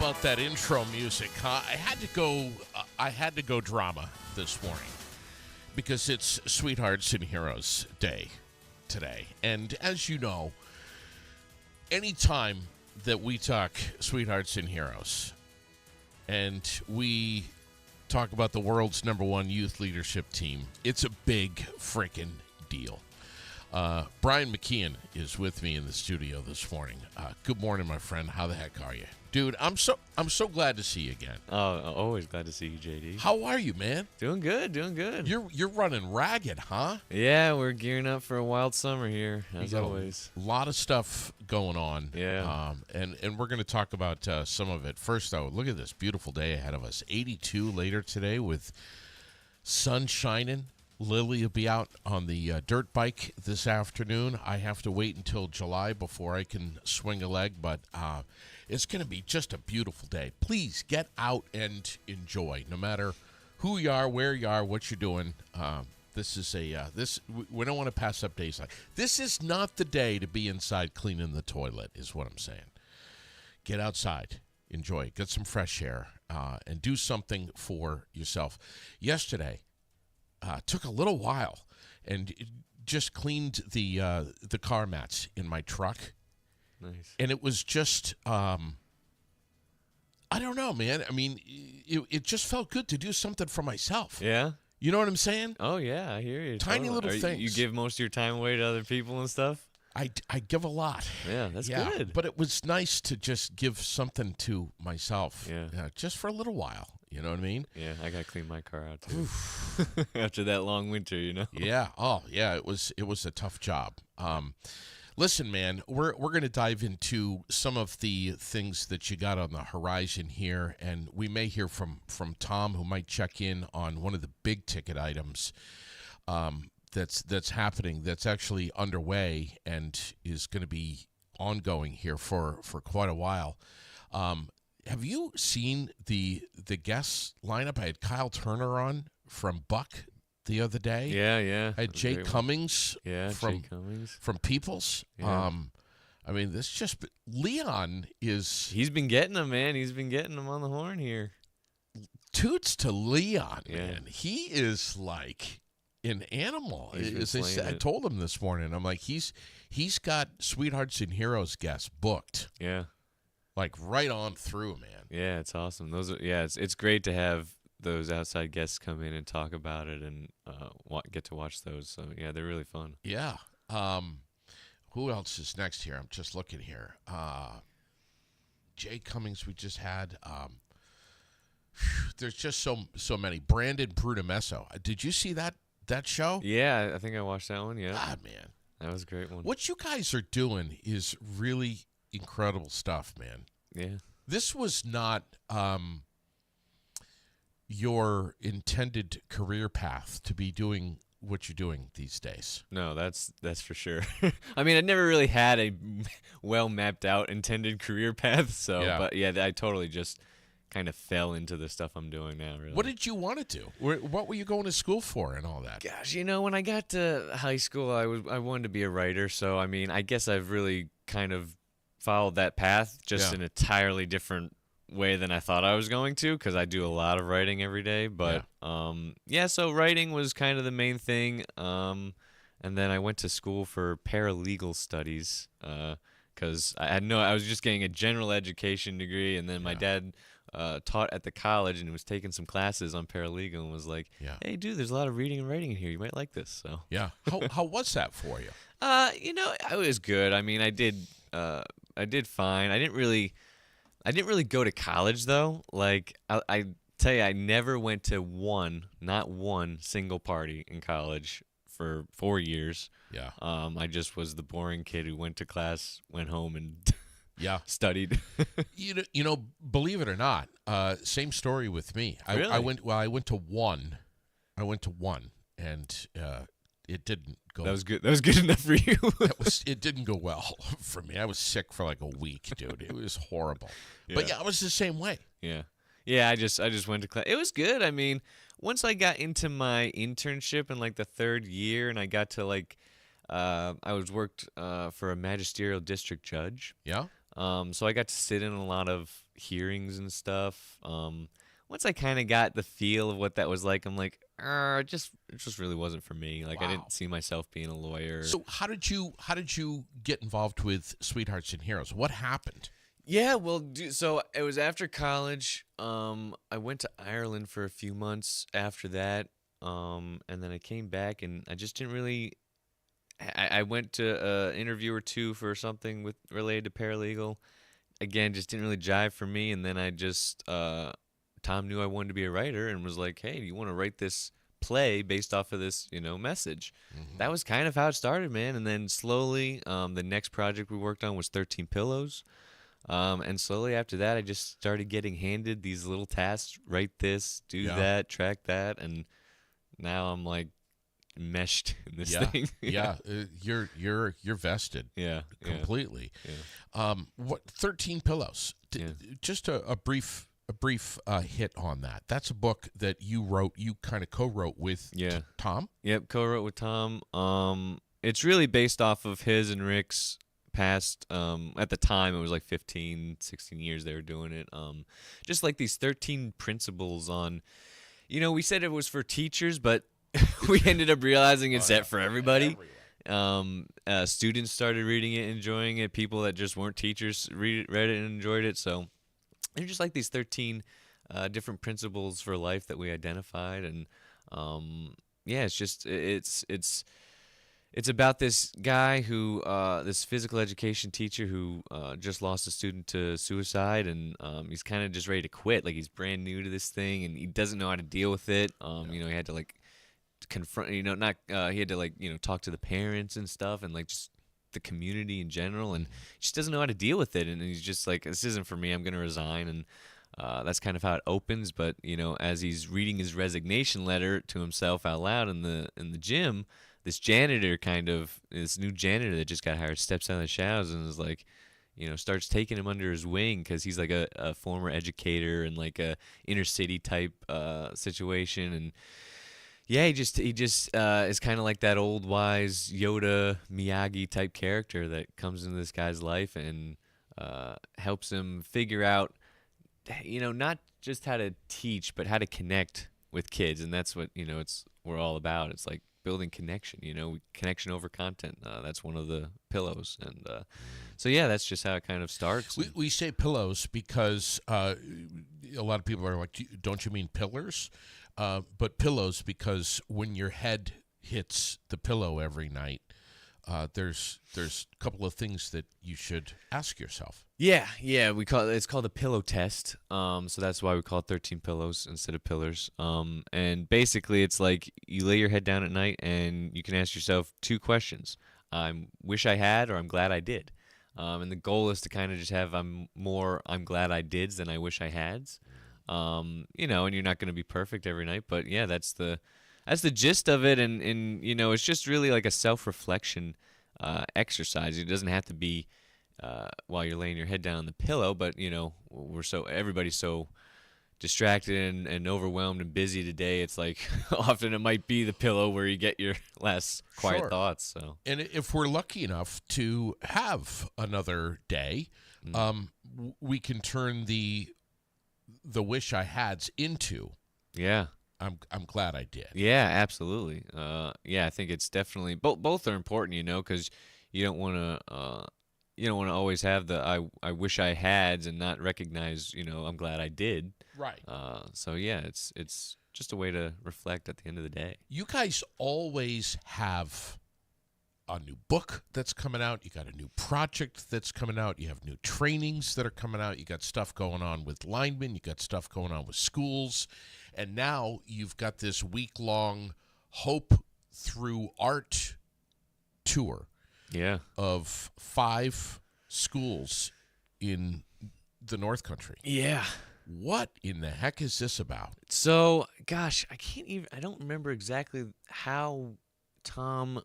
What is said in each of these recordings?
about that intro music, huh? I had to go drama this morning because it's Sweethearts and Heroes Day today. And as you know, anytime that we talk Sweethearts and Heroes and we talk about the world's #1 youth leadership team, it's a big freaking deal. Brian McKeon is with me in the studio this morning. Good morning, my friend. How the heck are you? Dude, I'm so glad to see you again. Oh, always glad to see you, JD. How are you, man? Doing good. You're running ragged, huh? Yeah, we're gearing up for a wild summer here, as always. A lot of stuff going on. Yeah. And we're going to talk about some of it. First, though, look at this beautiful day ahead of us. 82 later today with sun shining. Lily will be out on the dirt bike this afternoon. I have to wait until July before I can swing a leg, but it's going to be just a beautiful day. Please get out and enjoy, no matter who you are, where you are, what you're doing. We don't want to pass up days like this. Is not the day to be inside cleaning the toilet, is what I'm saying. Get outside, enjoy, get some fresh air, and do something for yourself. Yesterday, took a little while and just cleaned the car mats in my truck. Nice. And it was just, I don't know, man. I mean, it just felt good to do something for myself. Yeah? You know what I'm saying? Oh, yeah, I hear you. Tiny little things. You give most of your time away to other people and stuff? I give a lot. Yeah, that's good. But it was nice to just give something to myself. Yeah. Just for a little while. You know what I mean? Yeah, I got to clean my car out, too. After that long winter, you know? Yeah. Oh, yeah, it was a tough job. Listen, man, we're going to dive into some of the things that you got on the horizon here, and we may hear from Tom, who might check in on one of the big ticket items that's happening, that's actually underway and is going to be ongoing here for quite a while. Have you seen the guest lineup? I had Kyle Turner on from Buck the other day. Yeah. I had Jake Cummings. Jake Cummings from Peoples. Yeah. I mean, this just Leon is. He's been getting them, man. He's been getting them on the horn here. Toots to Leon, Yeah. man. He is like an animal. I told him this morning. I'm like, he's got Sweethearts and Heroes guests booked. Yeah. Like right on through, man. Yeah, it's awesome. It's great to have those outside guests come in and talk about it and get to watch those. So yeah, they're really fun. Yeah. Who else is next here? I'm just looking here. Jay Cummings we just had. There's just so many. Brandon Brunemesso. Did you see that show? Yeah, I think I watched that one. Yeah. God, man. That was a great one. What you guys are doing is really incredible stuff, man. Yeah. This was not your intended career path to be doing what you're doing these days. No, that's for sure. I mean, I never really had a well mapped out intended career path, so Yeah. But yeah, I totally just kind of fell into the stuff I'm doing now, really. What did you want to do? What were you going to school for and all that? Gosh, when I got to high school, I wanted to be a writer, so I mean, I guess I've really kind of followed that path, just in an entirely different way than I thought I was going to, because I do a lot of writing every day. But so writing was kind of the main thing. And then I went to school for paralegal studies because I was just getting a general education degree, and then my dad taught at the college and was taking some classes on paralegal and was like, "Hey, dude, there's a lot of reading and writing in here. You might like this." So yeah, how was that for you? It was good. I mean, I did fine. I didn't really go to college though. Like I tell you, I never went to not one single party in college for 4 years. Yeah. I just was the boring kid who went to class, went home, and studied. you know, believe it or not, same story with me. Really? I went to one. And it didn't go. That was good. That was good enough for you. It didn't go well for me. I was sick for like a week, dude. It was horrible. Yeah. But I was the same way. Yeah. Yeah, I just went to class. It was good. I mean, once I got into my internship in like the third year, and I got to like I was worked for a magisterial district judge. Yeah. So I got to sit in a lot of hearings and stuff. Once I kind of got the feel of what that was like, I'm like, it just really wasn't for me. Like I Wow. didn't see myself being a lawyer. So how did you get involved with Sweethearts and Heroes? What happened? Yeah, well, so it was after college. I went to Ireland for a few months after that. And then I came back, and I just didn't really. I went to an interview or two for something with related to paralegal. Again, just didn't really jive for me. And then I just Tom knew I wanted to be a writer and was like, "Hey, you want to write this play based off of this, message?" Hmm. That was kind of how it started, man. And then slowly, the next project we worked on was 13 Pillows. And slowly after that, I just started getting handed these little tasks: write this, do Yeah. that, track that, and now I'm like meshed in this Yeah. thing. Yeah. You're vested Yeah, yeah, completely. yeah, What 13 Pillows? yeah. Just a brief hit on that. That's a book that you wrote. You kind of co-wrote with Yeah. Tom. Yep, co-wrote with Tom. It's really based off of his and Rick's past. At the time, it was like 15, 16 years they were doing it. Just like these 13 principles on. We said it was for teachers, but we ended up realizing it's set for everybody. Students started reading it, enjoying it. People that just weren't teachers read it and enjoyed it. So they're just like these 13 different principles for life that we identified, and yeah, it's about this guy who this physical education teacher who just lost a student to suicide, and he's kind of just ready to quit. Like he's brand new to this thing, and he doesn't know how to deal with it. He had to like confront, not he had to like talk to the parents and stuff, and like just the community in general, and he just doesn't know how to deal with it. And he's just like, this isn't for me. I'm gonna resign, and that's kind of how it opens. But as he's reading his resignation letter to himself out loud in the gym, this this new janitor that just got hired steps out of the shadows and is like, starts taking him under his wing because he's like a former educator in like a inner city type situation. And yeah, he just is kind of like that old wise Yoda Miyagi type character that comes into this guy's life and helps him figure out, not just how to teach, but how to connect with kids. And that's what, we're all about. It's like building connection, connection over content. That's one of the pillows. And so, yeah, that's just how it kind of starts. We say pillows because a lot of people are like, don't you mean pillars? But pillows because when your head hits the pillow every night, there's a couple of things that you should ask yourself. Yeah, it's called a pillow test. So that's why we call it 13 pillows instead of pillars. And basically it's like you lay your head down at night and you can ask yourself two questions. I wish I had, or I'm glad I did. And the goal is to kind of just have I'm glad I dids than I wish I hads. And you're not going to be perfect every night, but yeah, that's the gist of it. And it's just really like a self-reflection exercise. It doesn't have to be while you're laying your head down on the pillow, but everybody's so distracted and overwhelmed and busy today. It's like often it might be the pillow where you get your last quiet Sure. thoughts. So And if we're lucky enough to have another day, we can turn the wish I had's into yeah. I'm glad I did. Yeah, absolutely. I think it's definitely both are important, because you don't want to always have the I wish I had's and not recognize, I'm glad I did. Right. So yeah, it's just a way to reflect at the end of the day. You guys always have a new book that's coming out. You got a new project that's coming out. You have new trainings that are coming out. You got stuff going on with linemen. You got stuff going on with schools. And now you've got this week-long Hope Through Art tour Yeah. of 5 schools in the North Country. Yeah. What in the heck is this about? So, gosh, I don't remember exactly how Tom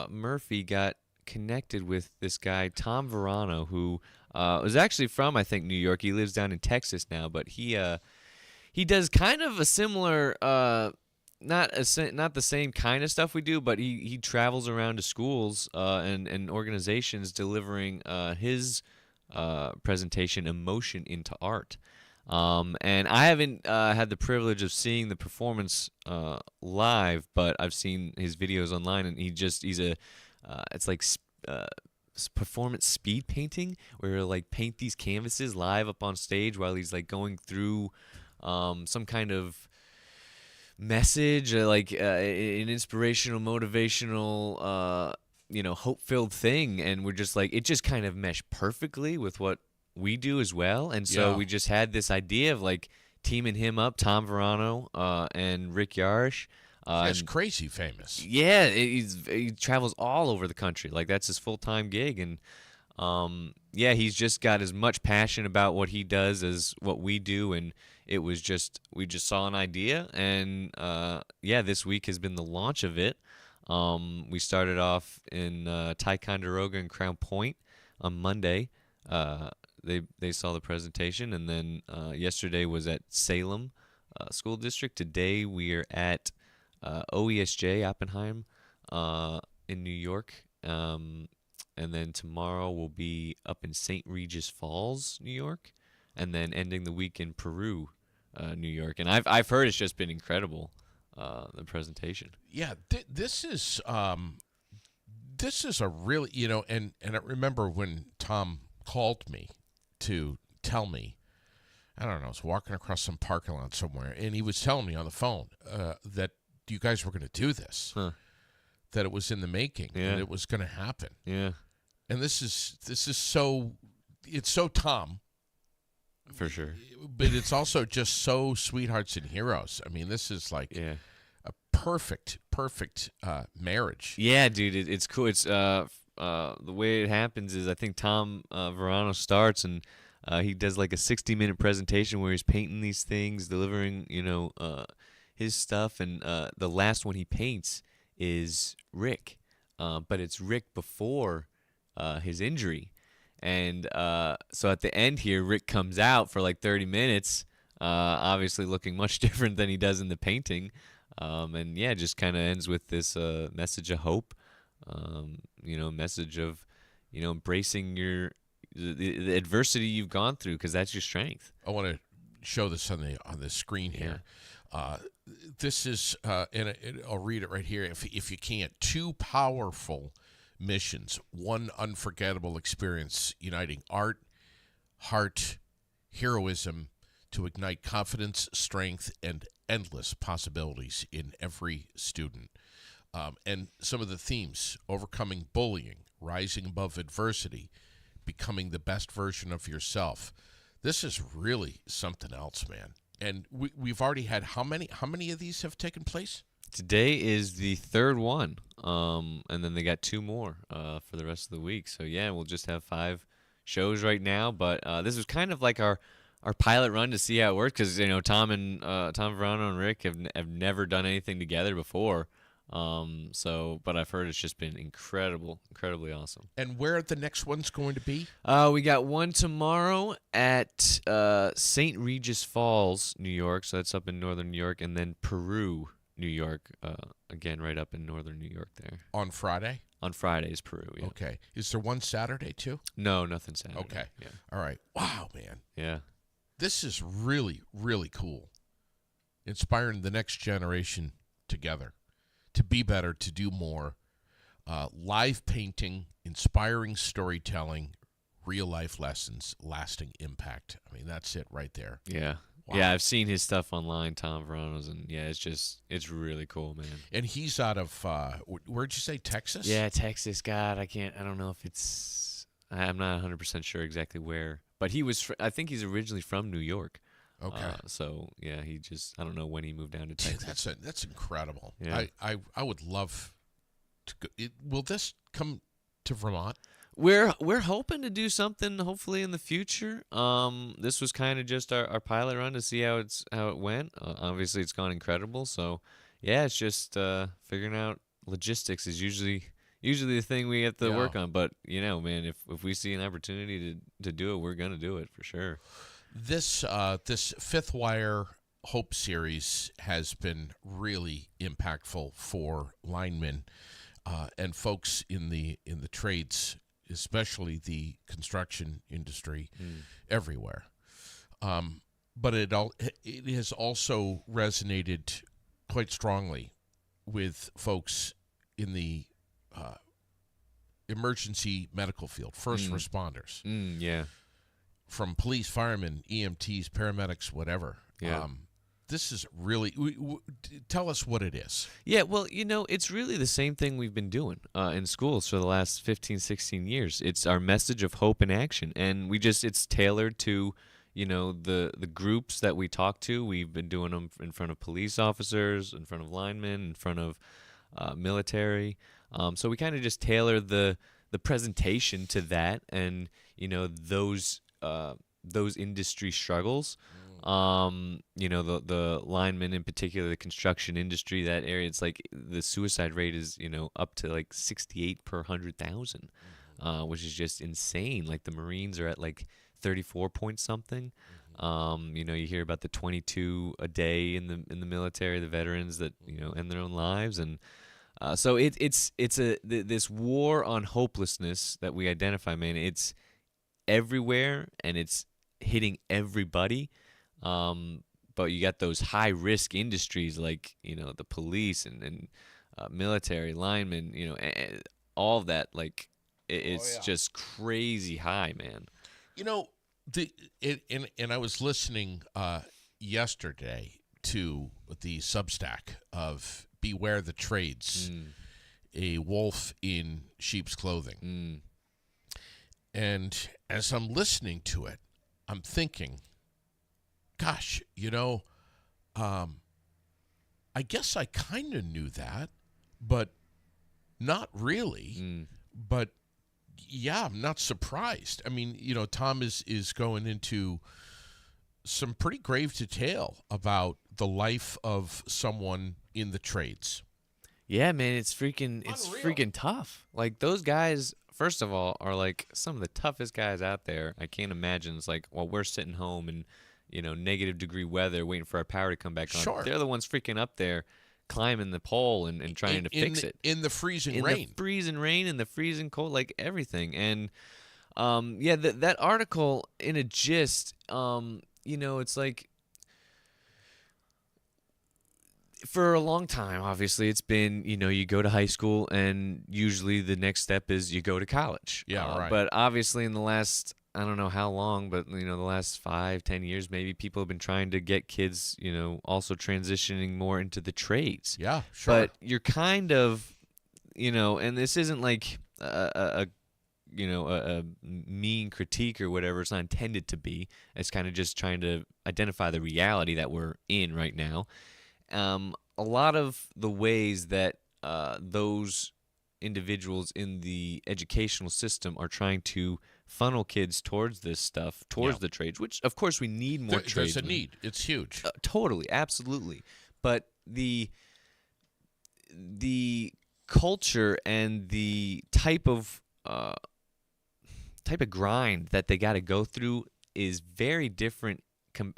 Murphy got connected with this guy, Tom Verano, who was actually from, I think, New York. He lives down in Texas now, but he does kind of a similar, not the same kind of stuff we do, but he travels around to schools and organizations delivering his presentation, Emotion into Art. And I haven't had the privilege of seeing the performance live, but I've seen his videos online, and he's a it's like performance speed painting, where he'll like paint these canvases live up on stage while he's like going through some kind of message, like an inspirational, motivational, hope-filled thing, and we're just like, it just kind of meshed perfectly with what we do as well, and so we just had this idea of like teaming him up, Tom Verano and Rick Yarish. That's crazy famous. Yeah, he travels all over the country. Like, that's his full-time gig, and he's just got as much passion about what he does as what we do, and it was just, we just saw an idea, and this week has been the launch of it. We started off in Ticonderoga and Crown Point on Monday. They saw the presentation, and then yesterday was at Salem School District. Today we are at OESJ Oppenheim in New York, and then tomorrow we'll be up in St. Regis Falls, New York, and then ending the week in Peru, New York. And I've heard it's just been incredible, the presentation. Yeah, this is a really, and I remember when Tom called me to tell me, I don't know, I was walking across some parking lot somewhere, and he was telling me on the phone that you guys were going to do this, that it was in the making, and it was going to happen. Yeah. And this is so, it's so Tom. For sure. But it's also just so Sweethearts and Heroes. I mean, this is like a perfect marriage. Yeah, dude, it's cool. It's the way it happens is, I think Tom Verano starts, and he does like a 60-minute presentation where he's painting these things, delivering, his stuff, and the last one he paints is Rick, but it's Rick before his injury. And so at the end here, Rick comes out for like 30 minutes, obviously looking much different than he does in the painting. And just kind of ends with this message of hope, message of, embracing the adversity you've gone through, because that's your strength. I want to show this on the screen here. This is, and I'll read it right here if you can't. Two powerful missions, one unforgettable experience, uniting art, heart, heroism to ignite confidence, strength, and endless possibilities in every student. And some of the themes: overcoming bullying, rising above adversity, becoming the best version of yourself. This is really something else, man. And we've already had how many of these have taken place? Today is the third one, and then they got 2 more for the rest of the week. So we'll just have 5 shows right now. But this was kind of like our pilot run to see how it worked, because Tom Verano and Rick have never done anything together before. But I've heard it's just been incredibly awesome. And where are the next ones going to be? We got one tomorrow at St. Regis Falls, New York. So that's up in northern New York, and then Peru, New York, again, right up in northern New York there. On Friday? On Friday is Peru, yeah. Okay. Is there one Saturday, too? No, nothing Saturday. Okay. Yeah. All right. Wow, man. Yeah. This is really, really cool. Inspiring the next generation together to be better, to do more. Live painting, inspiring storytelling, real-life lessons, lasting impact. I mean, that's it right there. Yeah. Wow. Yeah, I've seen his stuff online, Tom Verano's, and it's really cool, man. And he's out of, where'd you say, Texas? Yeah, Texas. God, I don't know if I'm not 100% sure exactly where, but I think he's originally from New York. Okay. I don't know when he moved down to Texas. That's incredible. Yeah. I would love to go. Will this come to Vermont? We're hoping to do something hopefully in the future. This was kind of just our pilot run to see how it went. Obviously, it's gone incredible. So it's just figuring out logistics is usually the thing we have to work on. But man, if we see an opportunity to do it, we're gonna do it for sure. This Fifth Wire Hope series has been really impactful for linemen and folks in the trades especially the construction industry, everywhere. But it has also resonated quite strongly with folks in the emergency medical field, first responders, Yeah. from police, firemen, EMTs, paramedics, whatever. Yeah. This is really tell us what it is. Yeah, well, it's really the same thing we've been doing in schools for the last 15, 16 years. It's our message of hope and action, and it's tailored to, the groups that we talk to. We've been doing them in front of police officers, in front of linemen, in front of military. So we kind of just tailor the presentation to that, and those industry struggles. The linemen in particular, the construction industry, that area, it's like the suicide rate is, up to like 68 per 100,000, which is just insane. Like the Marines are at like 34 point something. You hear about the 22 a day in the military, the veterans that, end their own lives. And so it's this war on hopelessness that we identify, man. It's everywhere and it's hitting everybody. But you got those high risk industries like, the police and military, linemen, all of that. Like it's just crazy high, man. And I was listening yesterday to the Substack of Beware the Trades, a wolf in sheep's clothing. And as I'm listening to it, I'm thinking, gosh, I guess I kind of knew that, but not really. But yeah, I'm not surprised. I mean, Tom is going into some pretty grave detail about the life of someone in the trades. Yeah, man, it's freaking tough. Like those guys, first of all, are like some of the toughest guys out there. I can't imagine. It's like, well, we're sitting home and negative degree weather, waiting for our power to come back on. Sure. They're the ones freaking up there, climbing the pole and trying to fix it. In the freezing rain. The freezing rain and the freezing cold, like everything. And, that article in a gist, it's like, for a long time, obviously, it's been, you go to high school and usually the next step is you go to college. Yeah, right. But obviously in the last, I don't know how long, but, the last 5-10 years, maybe people have been trying to get kids, also transitioning more into the trades. Yeah, sure. But you're kind of, and this isn't like a mean critique or whatever. It's not intended to be. It's kind of just trying to identify the reality that we're in right now. A lot of the ways that those individuals in the educational system are trying to funnel kids towards this stuff, towards the trades, which, of course, we need more trades. There's a need. It's huge. Totally, absolutely. But the culture and the type of grind that they got to go through is very different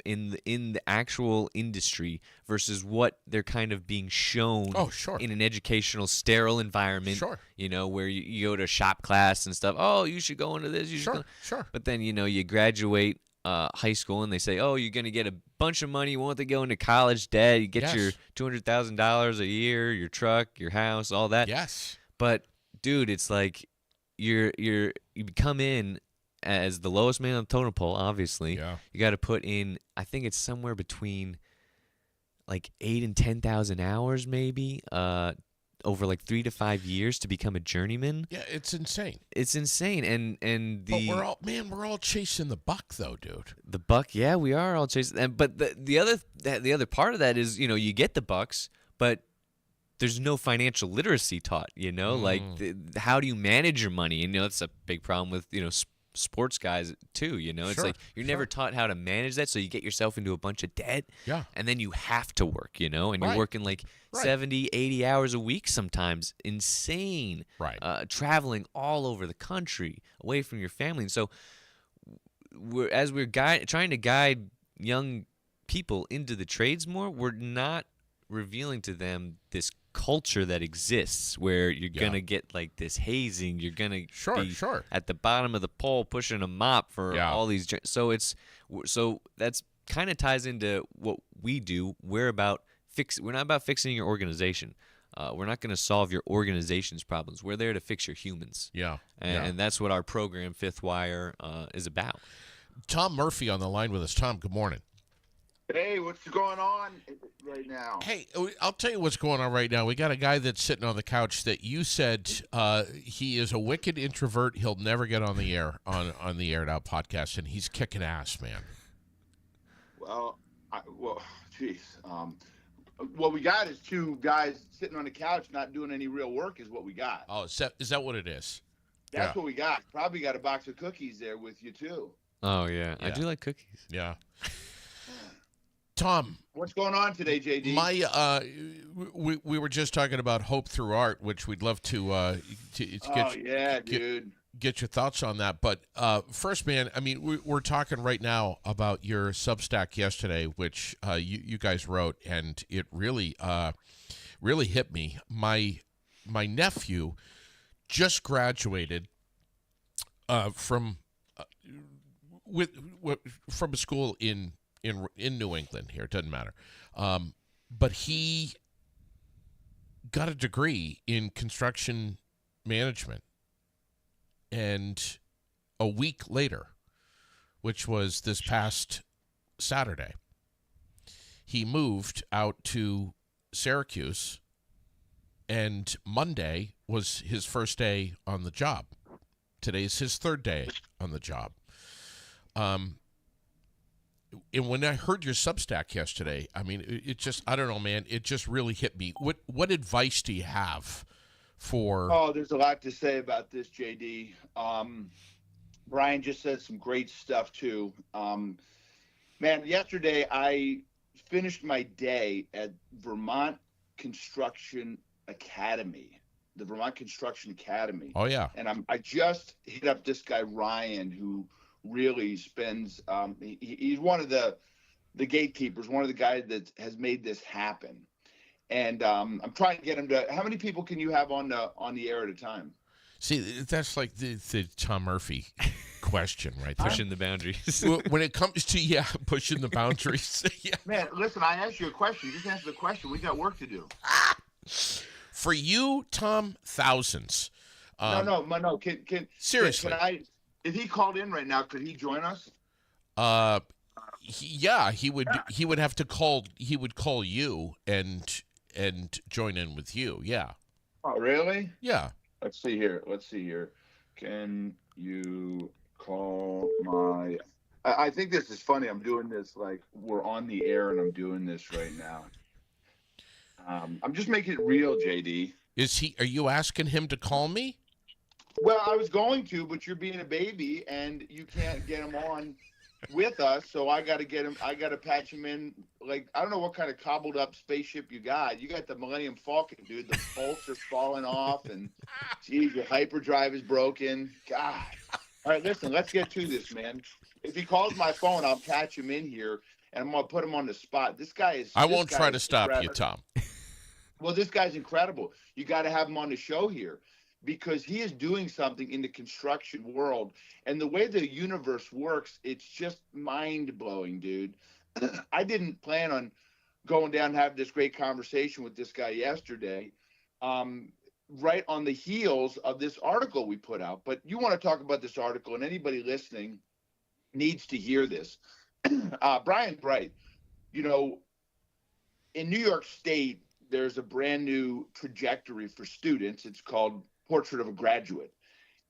in the actual industry versus what they're kind of being shown in an educational sterile environment. Sure. Where you go to shop class and stuff. Oh, you should go into this. Sure. But then you graduate high school and they say, oh, you're gonna get a bunch of money. You won't have to go into college debt. You get your $200,000 a year, your truck, your house, all that. Yes. But dude, it's like you come in as the lowest man on the totem pole, obviously. Yeah. You got to put in, I think it's somewhere between like 8,000 and 10,000 hours maybe, over like 3 to 5 years to become a journeyman. Yeah, it's insane. It's insane. And but we're all chasing the buck though, dude. The buck, yeah, we are all chasing. But the other part of that is, you get the bucks, but there's no financial literacy taught, like how do you manage your money? And that's a big problem with, sports guys too, it's like you're never taught how to manage that, so you get yourself into a bunch of debt, and then you have to work, and you're working like 70, 80 hours a week sometimes, insane, traveling all over the country away from your family. And so we're trying to guide young people into the trades more, we're not revealing to them this culture that exists where you're gonna get like this hazing. You're gonna be at the bottom of the pole pushing a mop for all these. So that's kind of ties into what we do. We're not about fixing your organization. We're not going to solve your organization's problems. We're there to fix your humans. And that's what our program, Fifth Wire, is about. Tom Murphy on the line with us. Tom, good morning. Hey, what's going on right now? Hey, I'll tell you what's going on right now. We got a guy that's sitting on the couch that you said he is a wicked introvert. He'll never get on the air on the Air It Out podcast, and he's kicking ass, man. Geez. What we got is two guys sitting on the couch not doing any real work is what we got. Oh, is that what it is? That's what we got. Probably got a box of cookies there with you, too. Oh, yeah. I do like cookies. Yeah. Tom, what's going on today, JD? We were just talking about hope through art, which we'd love to get your thoughts on that. But first, man, I mean, we're talking right now about your Substack yesterday, which you guys wrote, and it really hit me. My nephew just graduated from a school in New England here. It doesn't matter. But he got a degree in construction management. And a week later, which was this past Saturday, he moved out to Syracuse, and Monday was his first day on the job. Today's his third day on the job. And when I heard your Substack yesterday, I mean, it just, I don't know, man, it just really hit me. What advice do you have for... Oh, there's a lot to say about this, JD. Brian just said some great stuff, too. Man, yesterday I finished my day at Vermont Construction Academy, the Vermont Construction Academy. Oh, yeah. And I just hit up this guy, Ryan, who really spends he's one of the gatekeepers, one of the guys that has made this happen. And I'm trying to get him to, how many people can you have on the air at a time? See, that's like the Tom Murphy question right there. Pushing the boundaries. When it comes to, pushing the boundaries. Yeah. Man, listen, I asked you a question. Just answer the question. We got work to do. For you, Tom, thousands. No. Seriously. If he called in right now, could he join us? He would have to call. He would call you and join in with you. Yeah. Oh, really? Yeah. Let's see here. Can you call my? I think this is funny. I'm doing this like we're on the air, and I'm doing this right now. I'm just making it real, JD. Are you asking him to call me? Well, I was going to, but you're being a baby, and you can't get him on with us, so I got to get him. I got to patch him in. Like, I don't know what kind of cobbled up spaceship you got. You got the Millennium Falcon, dude. The bolts are falling off, and geez, your hyperdrive is broken. God. All right, listen, let's get to this, man. If he calls my phone, I'll patch him in here, and I'm gonna put him on the spot. This guy is. I won't try to stop you, Tom. Well, this guy's incredible. You got to have him on the show here, because he is doing something in the construction world. And the way the universe works, it's just mind-blowing, dude. I didn't plan on going down and having this great conversation with this guy yesterday, right on the heels of this article we put out. But you want to talk about this article, and anybody listening needs to hear this. Brian Bright, in New York State, there's a brand new trajectory for students. It's called Portrait of a Graduate.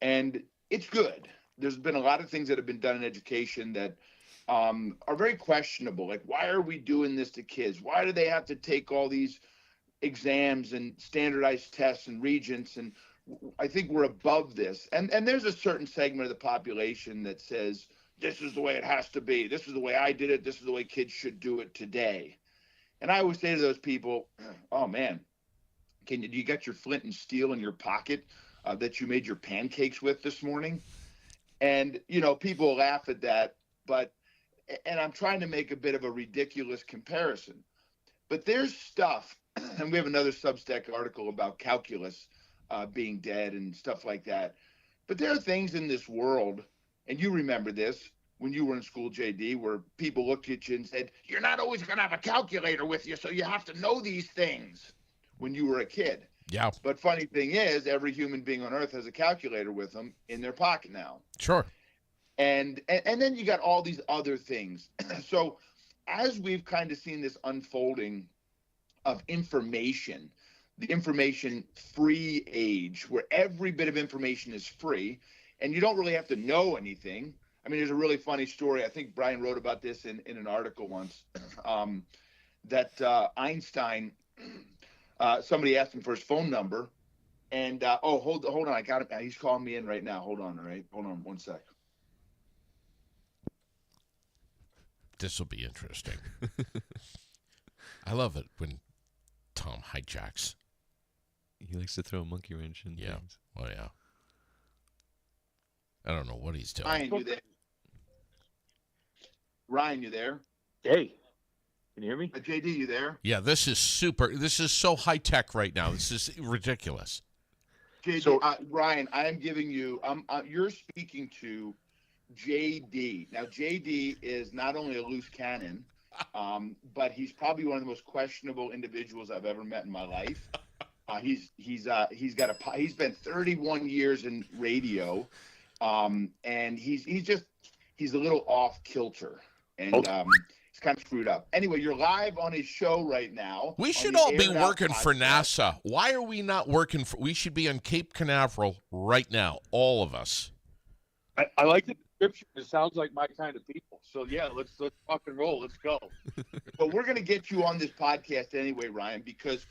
And it's good. There's been a lot of things that have been done in education that are very questionable. Like, why are we doing this to kids? Why do they have to take all these exams and standardized tests and regents? And I think we're above this. And there's a certain segment of the population that says, this is the way it has to be. This is the way I did it. This is the way kids should do it today. And I always say to those people, oh, man, do you got your flint and steel in your pocket that you made your pancakes with this morning? And, people laugh at that, and I'm trying to make a bit of a ridiculous comparison. But there's stuff and we have another Substack article about calculus being dead and stuff like that. But there are things in this world, and you remember this when you were in school, JD, where people looked at you and said, "You're not always going to have a calculator with you, so you have to know these things," when you were a kid. Yeah. But funny thing is, every human being on earth has a calculator with them in their pocket now. Sure. And then you got all these other things. So as we've kind of seen this unfolding of information, the information free age, where every bit of information is free and you don't really have to know anything. I mean, there's a really funny story. I think Brian wrote about this in an article once, that Einstein, somebody asked him for his phone number, and hold on, I got it. He's calling me in right now. Hold on, all right? Hold on one sec. This will be interesting. I love it when Tom hijacks. He likes to throw a monkey wrench in things. Oh, yeah. I don't know what he's doing. Ryan, you there? Ryan, you there? Hey, can you hear me? JD, you there? Yeah, this is super. This is so high tech right now. This is ridiculous. JD, So- Ryan, I am giving you. You're speaking to JD. Now, JD is not only a loose cannon, but he's probably one of the most questionable individuals I've ever met in my life. He's been 31 years in radio, and he's a little off kilter, and he's kind of screwed up. Anyway, you're live on his show right now. We should all be working for NASA. Why are we not working for? We should be on Cape Canaveral right now, all of us. I like the description. It sounds like my kind of people. So yeah, let's rock and roll. Let's go. But we're gonna get you on this podcast anyway, Ryan, because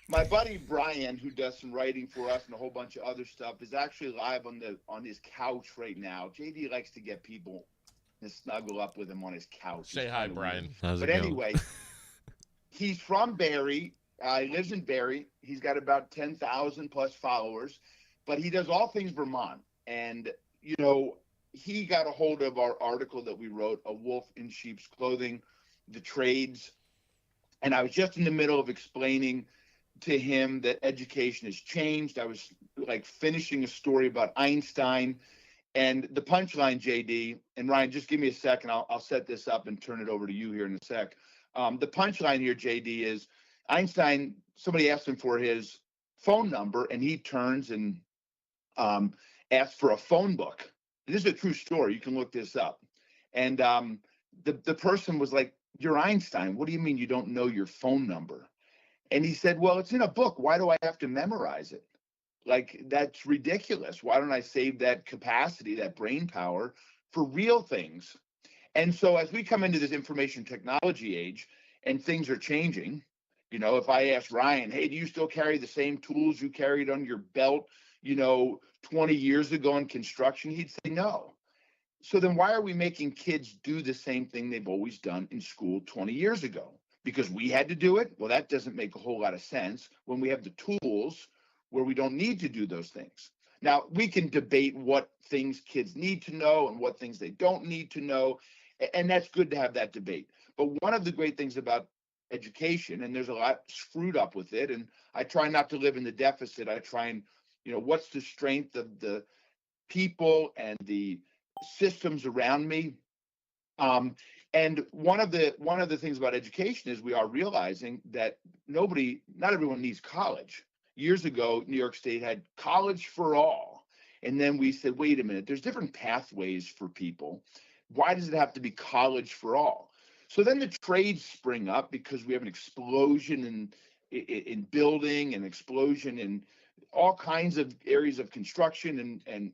my buddy Brian, who does some writing for us and a whole bunch of other stuff, is actually live on his couch right now. JD likes to get people to snuggle up with him on his couch. Say hi, Brian. How's But it going? anyway, he's from Barrie. He lives in Barrie. He's got about 10,000 plus followers, but he does all things Vermont. And, he got a hold of our article that we wrote, A Wolf in Sheep's Clothing, the trades. And I was just in the middle of explaining to him that education has changed. I was like finishing a story about Einstein, and the punchline, JD, and Ryan, just give me a second. I'll set this up and turn it over to you here in a sec. The punchline here, JD, is Einstein, somebody asked him for his phone number, and he turns and asked for a phone book. This is a true story. You can look this up. And the person was like, "You're Einstein. What do you mean you don't know your phone number?" And he said, "Well, it's in a book. Why do I have to memorize it? Like, that's ridiculous. Why don't I save that capacity, that brain power, for real things?" And so as we come into this information technology age and things are changing, if I ask Ryan, "Hey, do you still carry the same tools you carried on your belt, 20 years ago in construction?" He'd say no. So then why are we making kids do the same thing they've always done in school 20 years ago? Because we had to do it? Well, that doesn't make a whole lot of sense when we have the tools where we don't need to do those things. Now, we can debate what things kids need to know and what things they don't need to know, and that's good to have that debate. But one of the great things about education, and there's a lot screwed up with it, and I try not to live in the deficit. I try and, what's the strength of the people and the systems around me? And one of the things about education is we are realizing that not everyone needs college. Years ago, New York State had college for all. And then we said, wait a minute, there's different pathways for people. Why does it have to be college for all? So then the trades spring up because we have an explosion in building, an explosion in all kinds of areas of construction and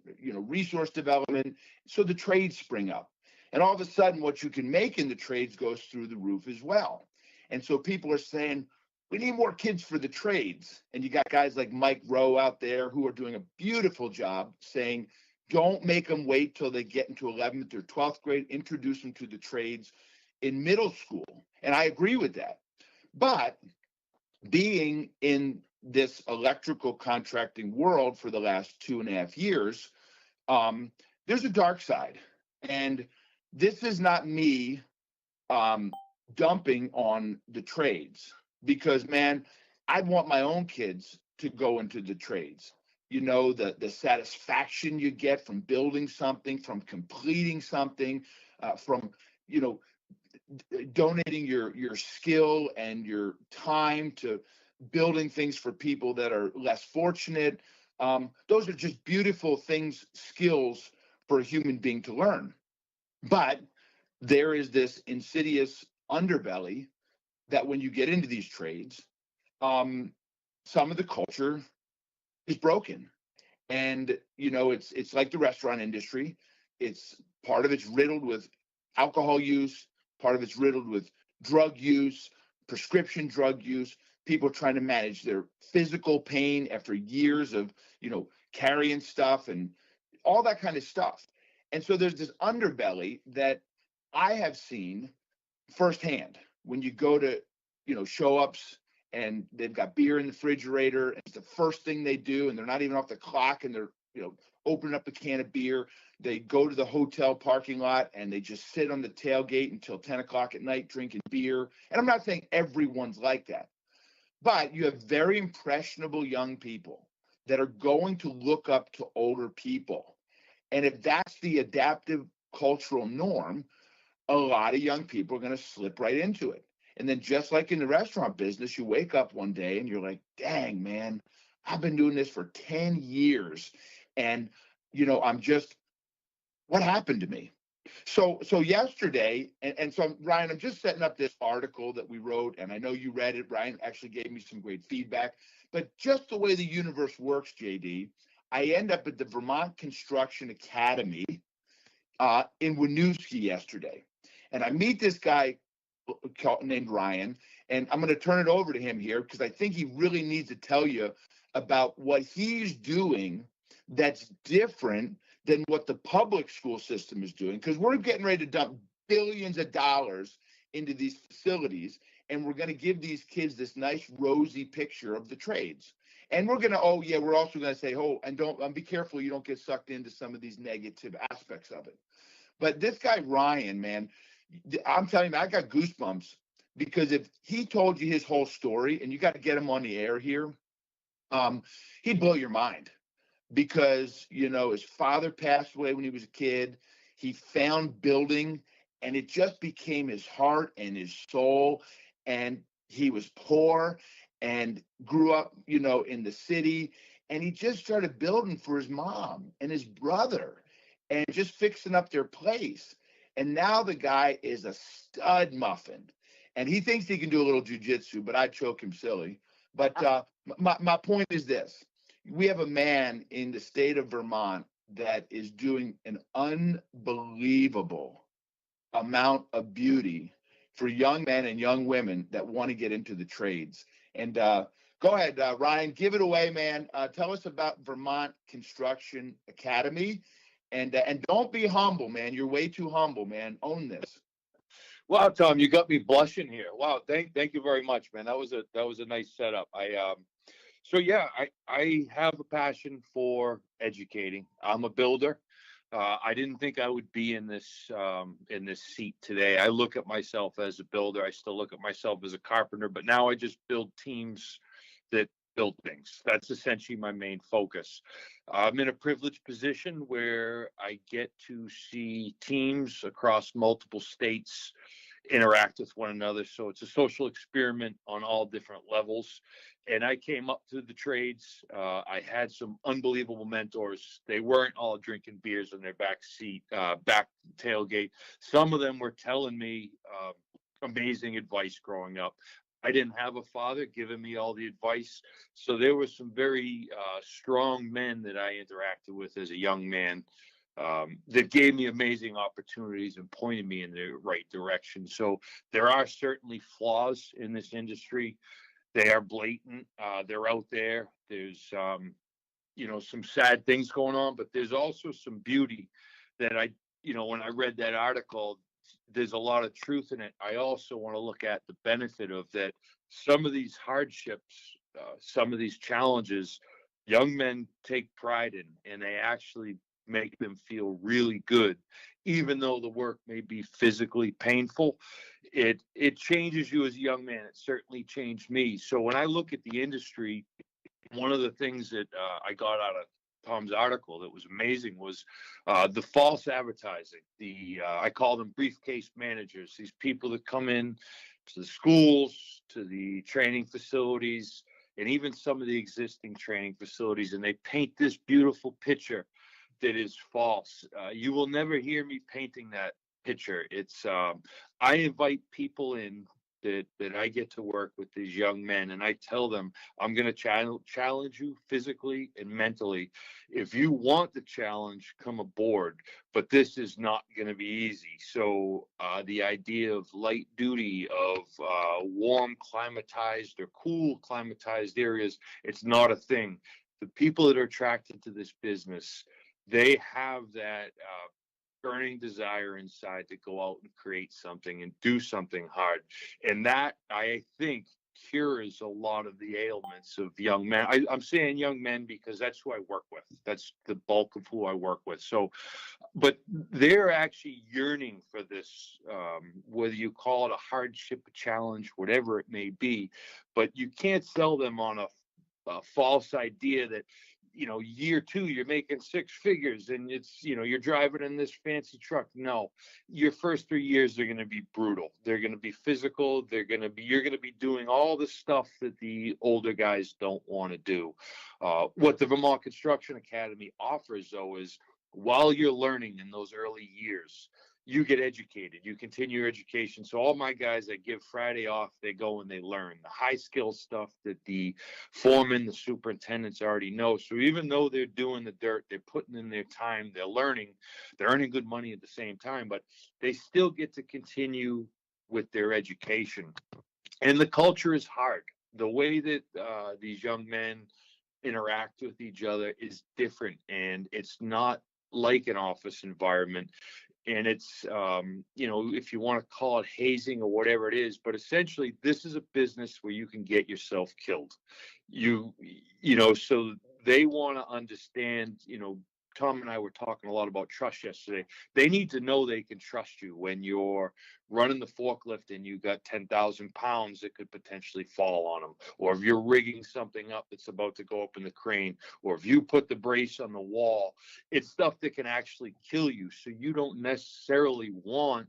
resource development. So the trades spring up. And all of a sudden, what you can make in the trades goes through the roof as well. And so people are saying, we need more kids for the trades. And you got guys like Mike Rowe out there who are doing a beautiful job saying, don't make them wait till they get into 11th or 12th grade, introduce them to the trades in middle school. And I agree with that. But being in this electrical contracting world for the last 2.5 years, there's a dark side. And this is not me dumping on the trades, because, man, I want my own kids to go into the trades. You know, the satisfaction you get from building something, from completing something, from, you know, donating your skill and your time to building things for people that are less fortunate. Those are just beautiful things, skills for a human being to learn. But there is this insidious underbelly that when you get into these trades, um, some of the culture is broken. And you know, it's like the restaurant industry. It's part of it's riddled with alcohol use, part of it's riddled with drug use, prescription drug use, people trying to manage their physical pain after years of, you know, carrying stuff and all that kind of stuff. And so there's this underbelly that I have seen firsthand when you go to, you know, show ups and they've got beer in the refrigerator and it's the first thing they do and they're not even off the clock and they're, you know, opening up a can of beer. They go to the hotel parking lot and they just sit on the tailgate until 10 o'clock at night drinking beer. And I'm not saying everyone's like that, but you have very impressionable young people that are going to look up to older people. And if that's the adaptive cultural norm, a lot of young people are going to slip right into it. And then just like in the restaurant business, you wake up one day and you're like, dang, man, I've been doing this for 10 years. And, you know, what happened to me? So yesterday, and so Ryan, I'm just setting up this article that we wrote, and I know you read it. Ryan actually gave me some great feedback. But just the way the universe works, JD, I end up at the Vermont Construction Academy in Winooski yesterday. And I meet this guy named Ryan, and I'm going to turn it over to him here because I think he really needs to tell you about what he's doing that's different than what the public school system is doing, because we're getting ready to dump billions of dollars into these facilities, and we're going to give these kids this nice rosy picture of the trades. And we're going to, oh yeah, we're also going to say, oh, and don't be careful you don't get sucked into some of these negative aspects of it. But this guy Ryan, man, I'm telling you, I got goosebumps because if he told you his whole story, and you got to get him on the air here, he'd blow your mind because, you know, his father passed away when he was a kid. He found building and it just became his heart and his soul. And he was poor and grew up, you know, in the city. And he just started building for his mom and his brother and just fixing up their place. And now the guy is a stud muffin. And he thinks he can do a little jujitsu, but I'd choke him silly. But my point is this. We have a man in the state of Vermont that is doing an unbelievable amount of beauty for young men and young women that want to get into the trades. And go ahead, Ryan, give it away, man. Tell us about Vermont Construction Academy. And don't be humble, man. You're way too humble, man. Own this. Wow, Tom, you got me blushing here. Wow, thank you very much, man. That was a nice setup. So yeah, I have a passion for educating. I'm a builder. I didn't think I would be in this seat today. I look at myself as a builder. I still look at myself as a carpenter, but now I just build teams that build things. That's essentially my main focus. I'm in a privileged position where I get to see teams across multiple states interact with one another. So it's a social experiment on all different levels. And I came up through the trades. I had some unbelievable mentors. They weren't all drinking beers in their back seat, back tailgate. Some of them were telling me amazing advice growing up. I didn't have a father giving me all the advice. So there were some very strong men that I interacted with as a young man that gave me amazing opportunities and pointed me in the right direction. So there are certainly flaws in this industry. They are blatant. They're out there. There's, some sad things going on, but there's also some beauty that when I read that article, there's a lot of truth in it. I also want to look at the benefit of that. Some of these hardships, some of these challenges, young men take pride in, and they actually make them feel really good, even though the work may be physically painful. It changes you as a young man. It certainly changed me. So when I look at the industry, one of the things that I got out of Tom's article that was amazing was the false advertising. I call them briefcase managers. These people that come in to the schools, to the training facilities, and even some of the existing training facilities, and they paint this beautiful picture that is false. You will never hear me painting that picture. It's I invite people in that I get to work with these young men, and I tell them I'm going to challenge you physically and mentally. If you want the challenge, come aboard, but this is not going to be easy. So the idea of light duty, of warm climatized or cool climatized areas, it's not a thing. The people that are attracted to this business, they have that burning desire inside to go out and create something and do something hard. And that, I think, cures a lot of the ailments of young men. I'm saying young men because that's who I work with. That's the bulk of who I work with. So, but they're actually yearning for this, whether you call it a hardship, a challenge, whatever it may be. But you can't sell them on a false idea that, year two, you're making six figures and you're driving in this fancy truck. No, your first 3 years are going to be brutal. They're going to be physical. You're going to be doing all the stuff that the older guys don't want to do. What the Vermont Construction Academy offers, though, is while you're learning in those early years, you get educated, you continue your education. So all my guys that give Friday off, they go and they learn the high skill stuff that the foreman, the superintendents already know. So even though they're doing the dirt, they're putting in their time, they're learning, they're earning good money at the same time, but they still get to continue with their education. And the culture is hard. The way that these young men interact with each other is different, and it's not like an office environment. And it's if you want to call it hazing or whatever it is, but essentially this is a business where you can get yourself killed. So they want to understand. Tom and I were talking a lot about trust yesterday. They need to know they can trust you when you're running the forklift and you got 10,000 pounds that could potentially fall on them, or if you're rigging something up that's about to go up in the crane, or if you put the brace on the wall. It's stuff that can actually kill you. So you don't necessarily want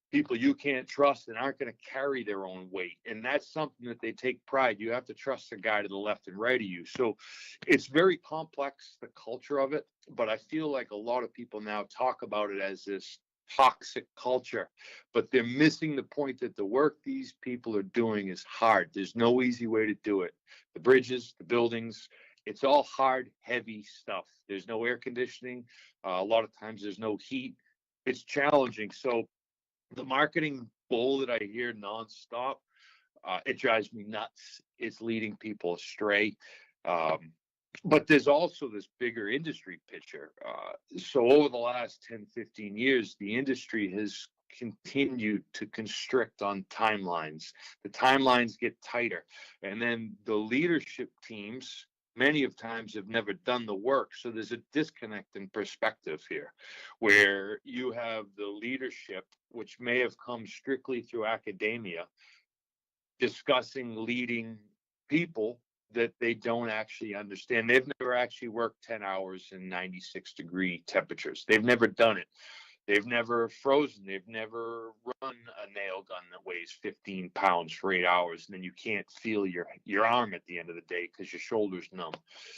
people you can't trust and aren't going to carry their own weight. And that's something that they take pride. You have to trust the guy to the left and right of you. So it's very complex, the culture of it. But I feel like a lot of people now talk about it as this toxic culture, but they're missing the point that the work these people are doing is hard. There's no easy way to do it. The bridges, the buildings, it's all hard, heavy stuff. There's no air conditioning. A lot of times there's no heat. It's challenging. So the marketing bull that I hear nonstop, it drives me nuts. It's leading people astray. But there's also this bigger industry picture. So over the last 10, 15 years, the industry has continued to constrict on timelines. The timelines get tighter. And then the leadership teams, many of times, have never done the work. So there's a disconnect in perspective here, where you have the leadership, which may have come strictly through academia, discussing leading people that they don't actually understand. They've never actually worked 10 hours in 96-degree temperatures. They've never done it. They've never frozen. They've never run a nail gun that weighs 15 pounds for 8 hours, and then you can't feel your arm at the end of the day because your shoulder's numb.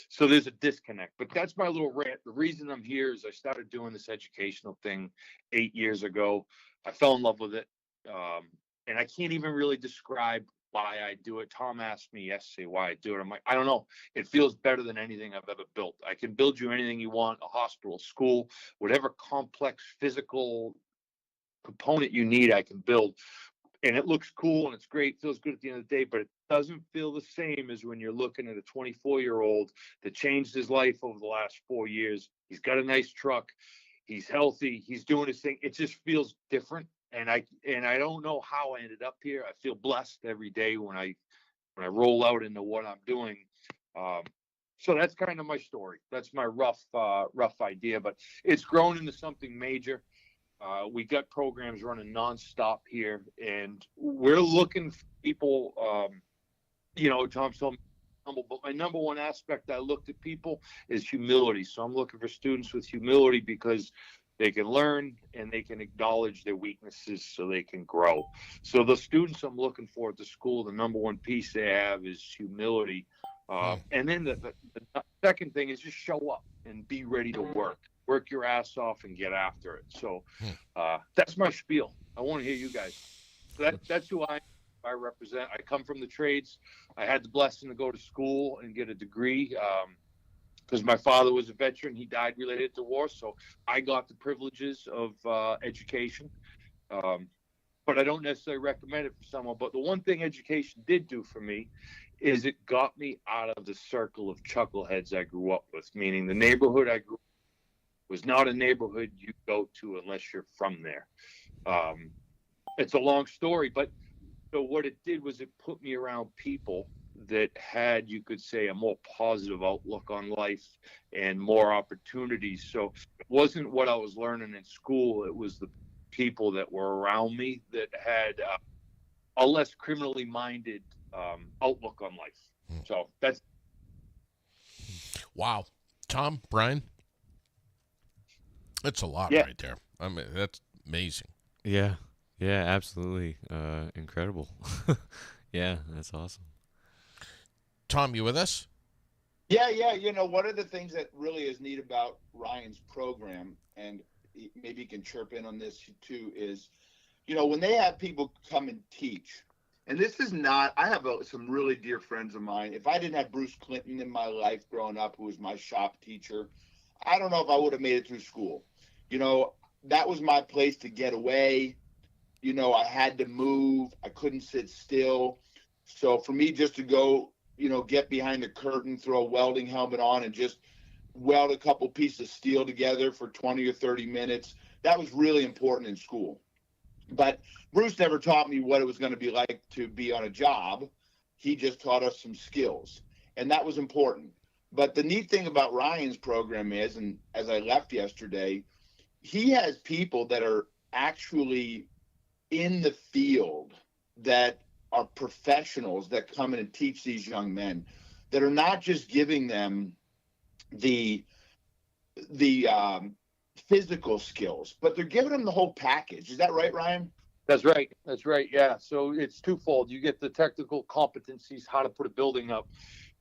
So there's a disconnect. But that's my little rant. The reason I'm here is I started doing this educational thing 8 years ago. I fell in love with it, and I can't even really describe why I do it. Tom asked me yesterday why I do it. I'm like, I don't know. It feels better than anything I've ever built. I can build you anything you want, a hospital, school, whatever complex physical component you need, I can build. And it looks cool and it's great, feels good at the end of the day, but it doesn't feel the same as when you're looking at a 24-year-old that changed his life over the last 4 years. He's got a nice truck. He's healthy. He's doing his thing. It just feels different. And I don't know how I ended up here. I feel blessed every day when I roll out into what I'm doing. So that's kind of my story. That's my rough idea, but it's grown into something major. We got programs running nonstop here, and we're looking for people. Tom's told me humble, but my number one aspect I looked at people is humility. So I'm looking for students with humility because they can learn and they can acknowledge their weaknesses so they can grow. So the students I'm looking for at the school, the number one piece they have is humility. And then the second thing is just show up and be ready to work your ass off and get after it. So that's my spiel. I want to hear you guys. That's who I represent. I come from the trades. I had the blessing to go to school and get a degree because my father was a veteran. He died related to war, so I got the privileges of education. But I don't necessarily recommend it for someone. But the one thing education did do for me is it got me out of the circle of chuckleheads I grew up with, meaning the neighborhood I grew up was not a neighborhood you go to unless you're from there. It's a long story, but so what it did was it put me around people that had, you could say, a more positive outlook on life and more opportunities. So it wasn't what I was learning in school. It was the people that were around me that had a less criminally minded outlook on life. So that's. Wow. Tom, Brian, that's a lot right there. I mean, that's amazing. Yeah, absolutely incredible. Yeah, that's awesome. Tom, you with us? Yeah. One of the things that really is neat about Ryan's program, and maybe you can chirp in on this too, is, when they have people come and teach, and this is not, I have some really dear friends of mine. If I didn't have Bruce Clinton in my life growing up, who was my shop teacher, I don't know if I would have made it through school. That was my place to get away. I had to move. I couldn't sit still. So for me just to go, get behind the curtain, throw a welding helmet on and just weld a couple pieces of steel together for 20 or 30 minutes, that was really important in school. But Bruce never taught me what it was going to be like to be on a job. He just taught us some skills, and that was important. But the neat thing about Ryan's program is, and as I left yesterday, he has people that are actually in the field that are professionals that come in and teach these young men, that are not just giving them the physical skills, but they're giving them the whole package. Is that right, Ryan? That's right. Yeah. So it's twofold. You get the technical competencies, how to put a building up,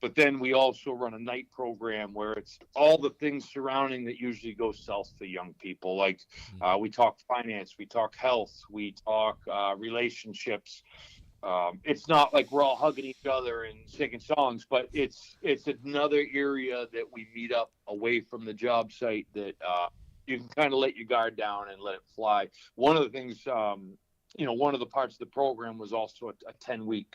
but then we also run a night program where it's all the things surrounding that usually go south for young people. Like we talk finance, we talk health, we talk relationships. It's not like we're all hugging each other and singing songs, but it's another area that we meet up away from the job site that you can kind of let your guard down and let it fly. One of the things, one of the parts of the program was also a 10-week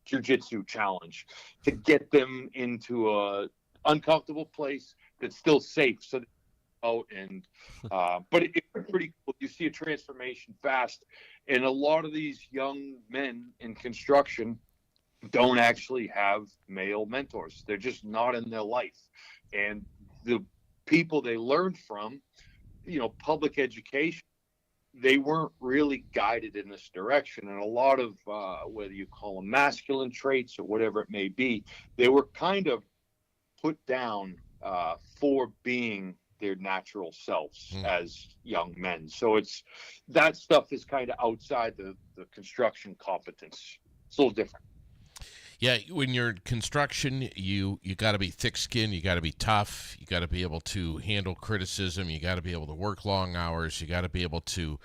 jiu-jitsu challenge to get them into a uncomfortable place that's still safe. So out and but it's pretty cool. You see a transformation fast, and a lot of these young men in construction don't actually have male mentors. They're just not in their life, and the people they learn from, public education, they weren't really guided in this direction. And a lot of whether you call them masculine traits or whatever it may be, they were kind of put down for being their natural selves as young men. So that stuff is kind of outside the construction competence. It's a little different. Yeah, when you're in construction, you got to be thick-skinned, you got to be tough, you got to be able to handle criticism, you got to be able to work long hours, you got to be able to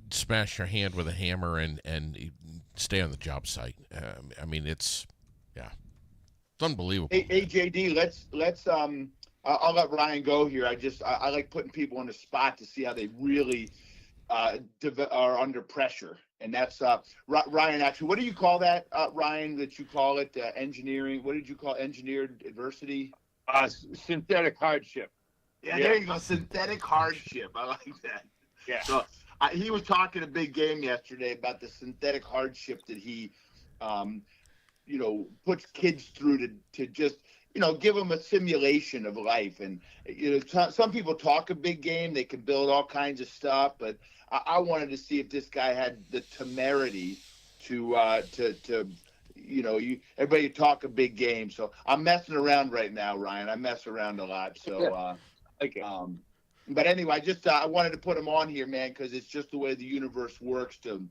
smash your hand with a hammer and stay on the job site. I mean, it's unbelievable. Hey JD, let's I'll let Ryan go here. I like putting people on the spot to see how they really are under pressure. And that's Ryan, actually, what do you call that, Ryan, that you call it engineering? What did you call engineered adversity? Synthetic hardship. Yeah, there you go. Synthetic hardship. I like that. Yeah. So he was talking a big game yesterday about the synthetic hardship that he puts kids through to just, give them a simulation of life. And, some people talk a big game, they can build all kinds of stuff, but I wanted to see if this guy had the temerity to everybody talk a big game. So I'm messing around right now, Ryan. I mess around a lot. So, Okay. but anyway, I wanted to put him on here, man, because it's just the way the universe works to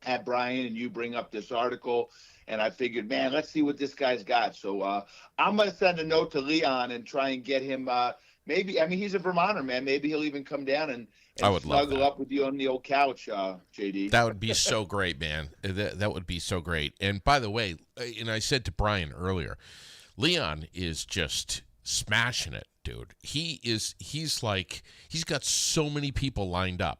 have Brian and you bring up this article. And I figured, man, let's see what this guy's got. So I'm going to send a note to Leon and try and get him he's a Vermonter, man. Maybe he'll even come down and I would love snuggle that. up with you on the old couch, JD. That would be so great, man. That would be so great. And by the way, and I said to Brian earlier, Leon is just smashing it, dude. He's got so many people lined up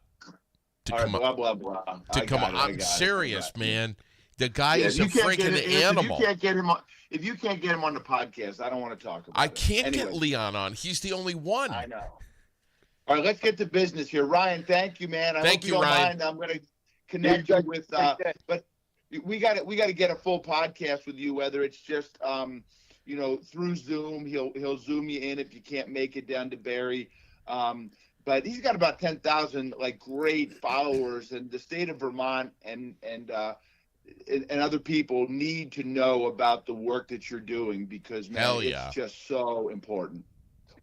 to come blah, blah, blah. to come on. I'm serious, man. The guy is a freaking animal. If you can't get him on the podcast, I don't want to talk about it. I can't get Leon on. He's the only one. I know. All right, let's get to business here. Ryan, thank you, man. I Thank hope you, don't Ryan. mind. I'm going to connect you with but we got to get a full podcast with you, whether it's just through Zoom. He'll Zoom you in if you can't make it down to Barrie. But he's got about 10,000 great followers, and the state of Vermont and other people need to know about the work that you're doing because, man, it's just so important.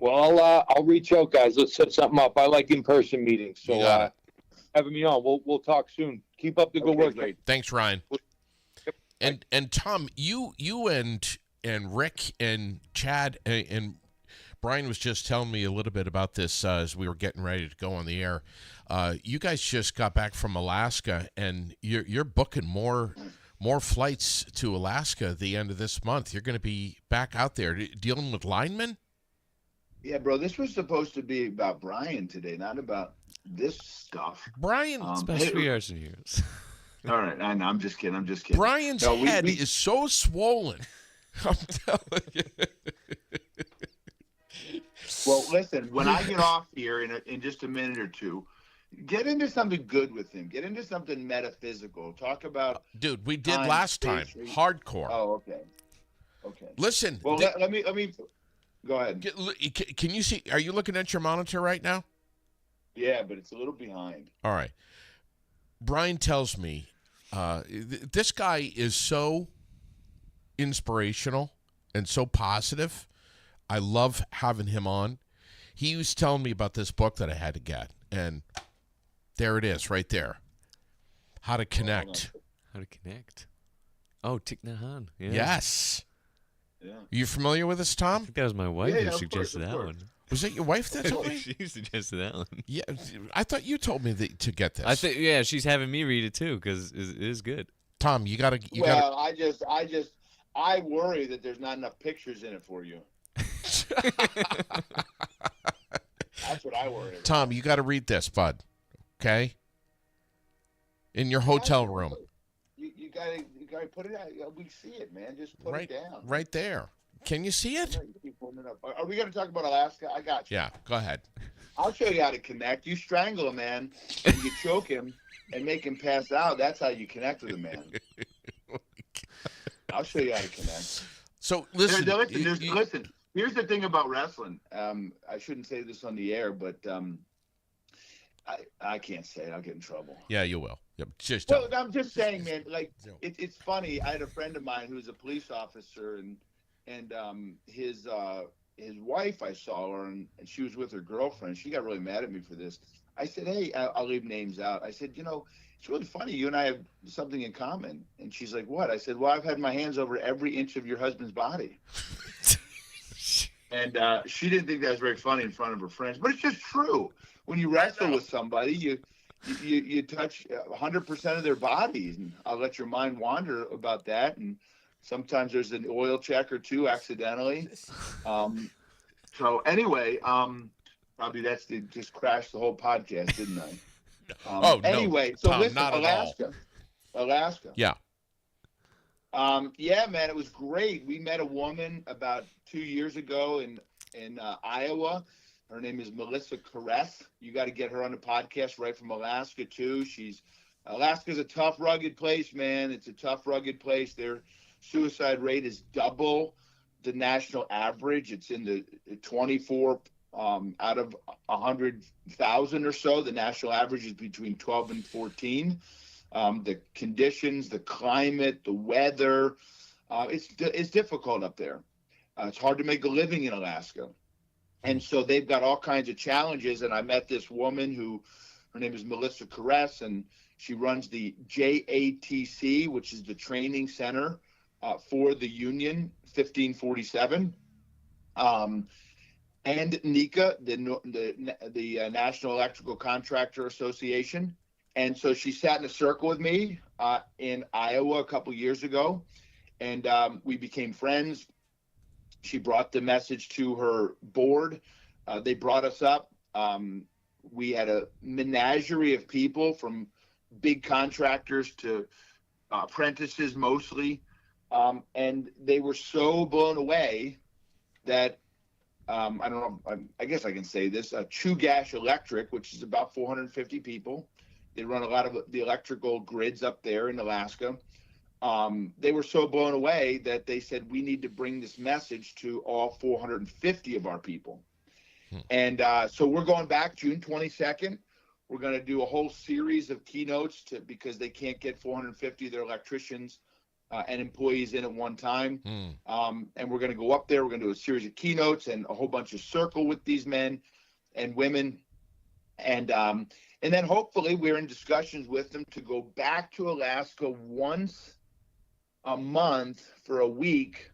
Well, I'll reach out, guys. Let's set something up. I like in-person meetings, so having me on. We'll talk soon. Keep up the good work. Great. Thanks, Ryan. And Tom, you and Rick and Chad and Brian was just telling me a little bit about this as we were getting ready to go on the air. You guys just got back from Alaska, and you're booking more flights to Alaska at the end of this month. You're going to be back out there dealing with linemen. Yeah, bro. This was supposed to be about Brian today, not about this stuff. Brian, especially ours and yours. All right, I'm just kidding. Brian's head is so swollen. I'm telling you. Well, listen, when I get off here in just a minute or two, get into something good with him. Get into something metaphysical. Talk about dude, we did last time. Hardcore. Oh, okay. Listen. Well, let me go ahead. Can you see? Are you looking at your monitor right now? Yeah, but it's a little behind. All right. Brian tells me this guy is so inspirational and so positive. I love having him on. He was telling me about this book that I had to get, and there it is right there. How to Connect. How to Connect. Oh, Thich Nhat Hanh. Yeah. Yes. Yeah. You familiar with this, I Tom? think that was my wife Yeah, who of suggested course, that of one. Was it your wife that told me? She suggested that one. Yeah, I thought you told me to get this. I think she's having me read it too because it is good. Tom, you gotta. I worry that there's not enough pictures in it for you. That's what I worry about. Tom, you got to read this, bud. Okay. In your hotel room. You gotta put it out. We see it, man. Just put it down. Right there. Can you see it? Are we going to talk about Alaska? I got you. Yeah, go ahead. I'll show you how to connect. You strangle a man, and you choke him, and make him pass out. That's how you connect with a man. I'll show you how to connect. So listen. Listen. Here's the thing about wrestling. I shouldn't say this on the air, but I can't say it. I'll get in trouble. Yeah, you will. Yep. I'm just saying, man. It's funny. I had a friend of mine who's a police officer, and his wife, I saw her, and she was with her girlfriend. She got really mad at me for this. I said, hey, I'll leave names out. I said, it's really funny. You and I have something in common. And she's like, what? I said, well, I've had my hands over every inch of your husband's body. And she didn't think that was very funny in front of her friends. But it's just true. When you wrestle with somebody, you touch 100% of their bodies. And I'll let your mind wander about that. And sometimes there's an oil check or two accidentally. So anyway, probably just crashed the whole podcast, didn't I? Anyway, so Tom, listen, not Alaska. Yeah. Yeah, man, it was great. We met a woman about 2 years ago in Iowa. Her name is Melissa Caress. You got to get her on the podcast right from Alaska too. Alaska's a tough, rugged place, man. It's a tough, rugged place. They're suicide rate is double the national average. It's in the 24 out of 100,000 or so. The national average is between 12 and 14. The conditions, the climate, the weather, it's difficult up there. It's hard to make a living in Alaska. And so they've got all kinds of challenges. And I met this woman who, her name is Melissa Caress, and she runs the JATC, which is the training center for the Union 1547. And NECA, the National Electrical Contractor Association. And so she sat in a circle with me in Iowa a couple years ago, and we became friends. She brought the message to her board. They brought us up. We had a menagerie of people, from big contractors to apprentices mostly. And they were so blown away that I don't know, I guess I can say this, Chugach Electric, which is about 450 people. They run a lot of the electrical grids up there in Alaska. They were so blown away that they said, we need to bring this message to all 450 of our people. And so we're going back June 22nd. We're going to do a whole series of keynotes because they can't get 450 of their electricians and employees in at one time. And we're going to go up there. We're going to do a series of keynotes and a whole bunch of circle with these men and women. And then hopefully we're in discussions with them to go back to Alaska once a month for a week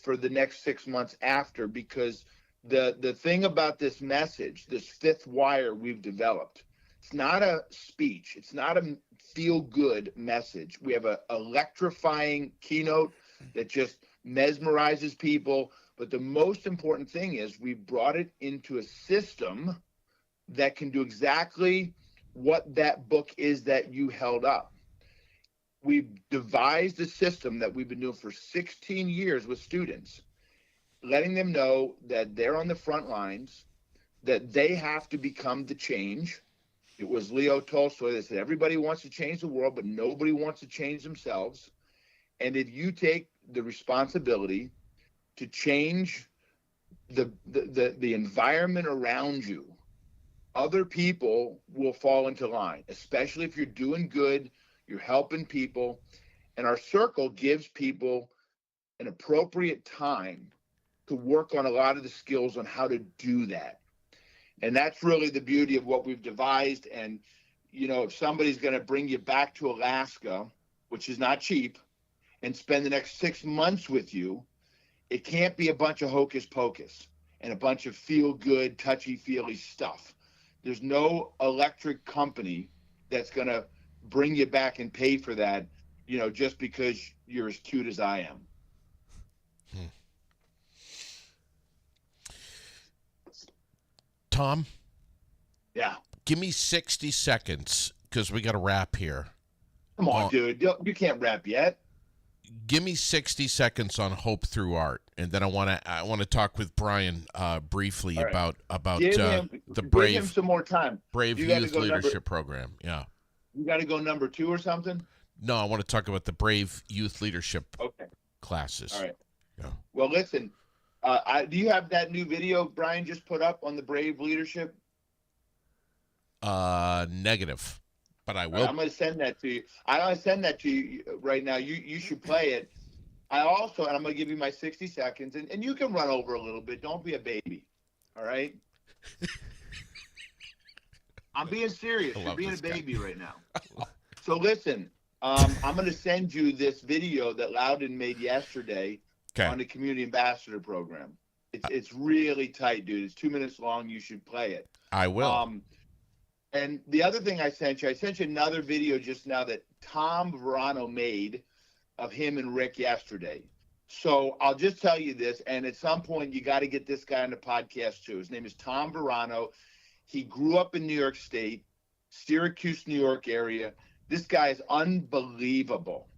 for the next 6 months after, because the thing about this message, this fifth wire we've developed, it's not a speech. It's not a feel-good message. We have an electrifying keynote that just mesmerizes people. But the most important thing is we brought it into a system that can do exactly what that book is that you held up. We've devised a system that we've been doing for 16 years with students, letting them know that they're on the front lines, that they have to become the change. It was Leo Tolstoy that said, everybody wants to change the world, but nobody wants to change themselves. And if you take the responsibility to change the environment around you, other people will fall into line, especially if you're doing good, you're helping people. And our circle gives people an appropriate time to work on a lot of the skills on how to do that. And that's really the beauty of what we've devised. And, you know, if somebody's going to bring you back to Alaska, which is not cheap, and spend the next 6 months with you, it can't be a bunch of hocus pocus and a bunch of feel good, touchy feely stuff. There's no electric company that's going to bring you back and pay for that, you know, just because you're as cute as I am. Tom? Yeah. Give me 60 seconds, because we got to wrap here. Come on, dude. You can't rap yet. Give me 60 seconds on Hope Through Art, and then I want to talk with Brian briefly about the Brave. Give him some more time. Brave Youth Leadership Program. Yeah. You got to go number 2 or something. No, I want to talk about the Brave Youth Leadership classes. All right. Yeah. Well, listen. Do you have that new video Brian just put up on the Brave Leadership? Negative. But I will. I'm going to send that to you. I'm going to send that to you right now. You should play it. And I'm going to give you my 60 seconds, and you can run over a little bit. Don't be a baby. All right? I'm being serious. You're being a baby right now. So listen, I'm going to send you this video that Loudon made yesterday on the Community Ambassador Program. It's really tight, dude. It's 2 minutes long. You should play it. I will. And the other thing I sent you another video just now that Tom Verano made of him and Rick yesterday. So I'll just tell you this, and at some point you got to get this guy on the podcast too. His name is Tom Verano. He grew up in New York State, Syracuse, New York area. This guy is unbelievable.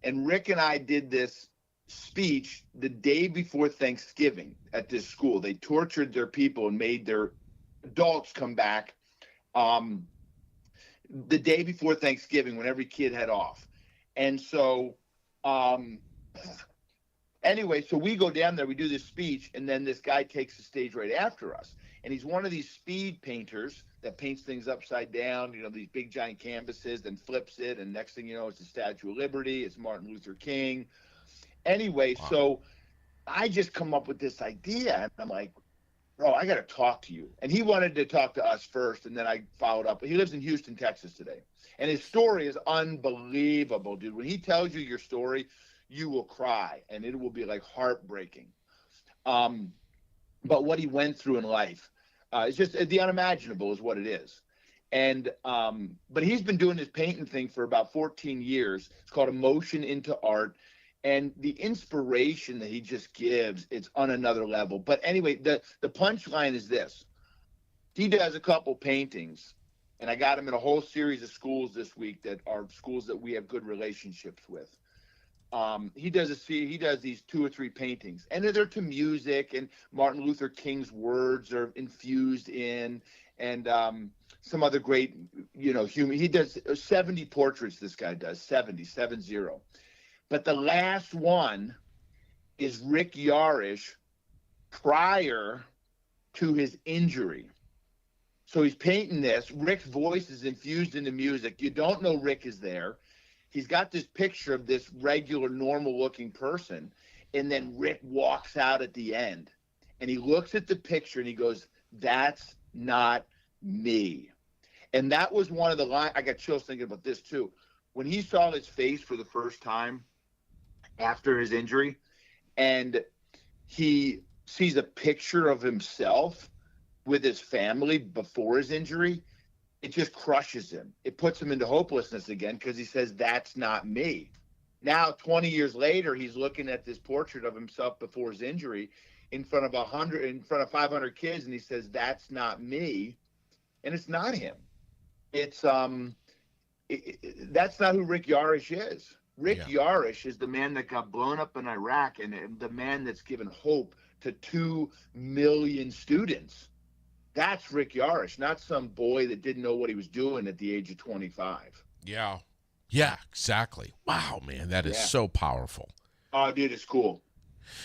And Rick and I did this speech the day before Thanksgiving at this school. They tortured their people and made their adults come back the day before Thanksgiving when every kid had off. And so Anyway, so we go down there, we do this speech, and then this guy takes the stage right after us. And he's one of these speed painters that paints things upside down, these big giant canvases, then flips it. And next thing you know, it's the Statue of Liberty, it's Martin Luther King. Anyway, wow. So I just come up with this idea, and I'm like, bro, I got to talk to you. And he wanted to talk to us first, and then I followed up. He lives in Houston, Texas today. And his story is unbelievable, dude. When he tells you your story, you will cry, and it will be like heartbreaking. But what he went through in life, it's just the unimaginable is what it is. And but he's been doing this painting thing for about 14 years. It's called Emotion into Art. And the inspiration that he just gives, it's on another level. But anyway, the punchline is this. He does a couple paintings, and I got him in a whole series of schools this week that are schools that we have good relationships with. He does these 2 or 3 paintings, and they're to music, and Martin Luther King's words are infused in, and some other great, human. He does 70 portraits. This guy does 70. But the last one is Rick Yarish prior to his injury. So he's painting this. Rick's voice is infused into music. You don't know Rick is there. He's got this picture of this regular, normal-looking person, and then Rick walks out at the end, and he looks at the picture, and he goes, "That's not me." And that was one of the lines. I got chills thinking about this, too. When he saw his face for the first time after his injury, and he sees a picture of himself with his family before his injury, it just crushes him. It puts him into hopelessness again because he says, "That's not me." Now, 20 years later, he's looking at this portrait of himself before his injury in front of 500 kids, and he says, "That's not me," and it's not him. It's that's not who Rick Yarish is. Rick Yarish is the man that got blown up in Iraq, and the man that's given hope to 2 million students. That's Rick Yarish, not some boy that didn't know what he was doing at the age of 25. Yeah. Yeah, exactly. Wow, man, that is so powerful. Oh, dude, it's cool.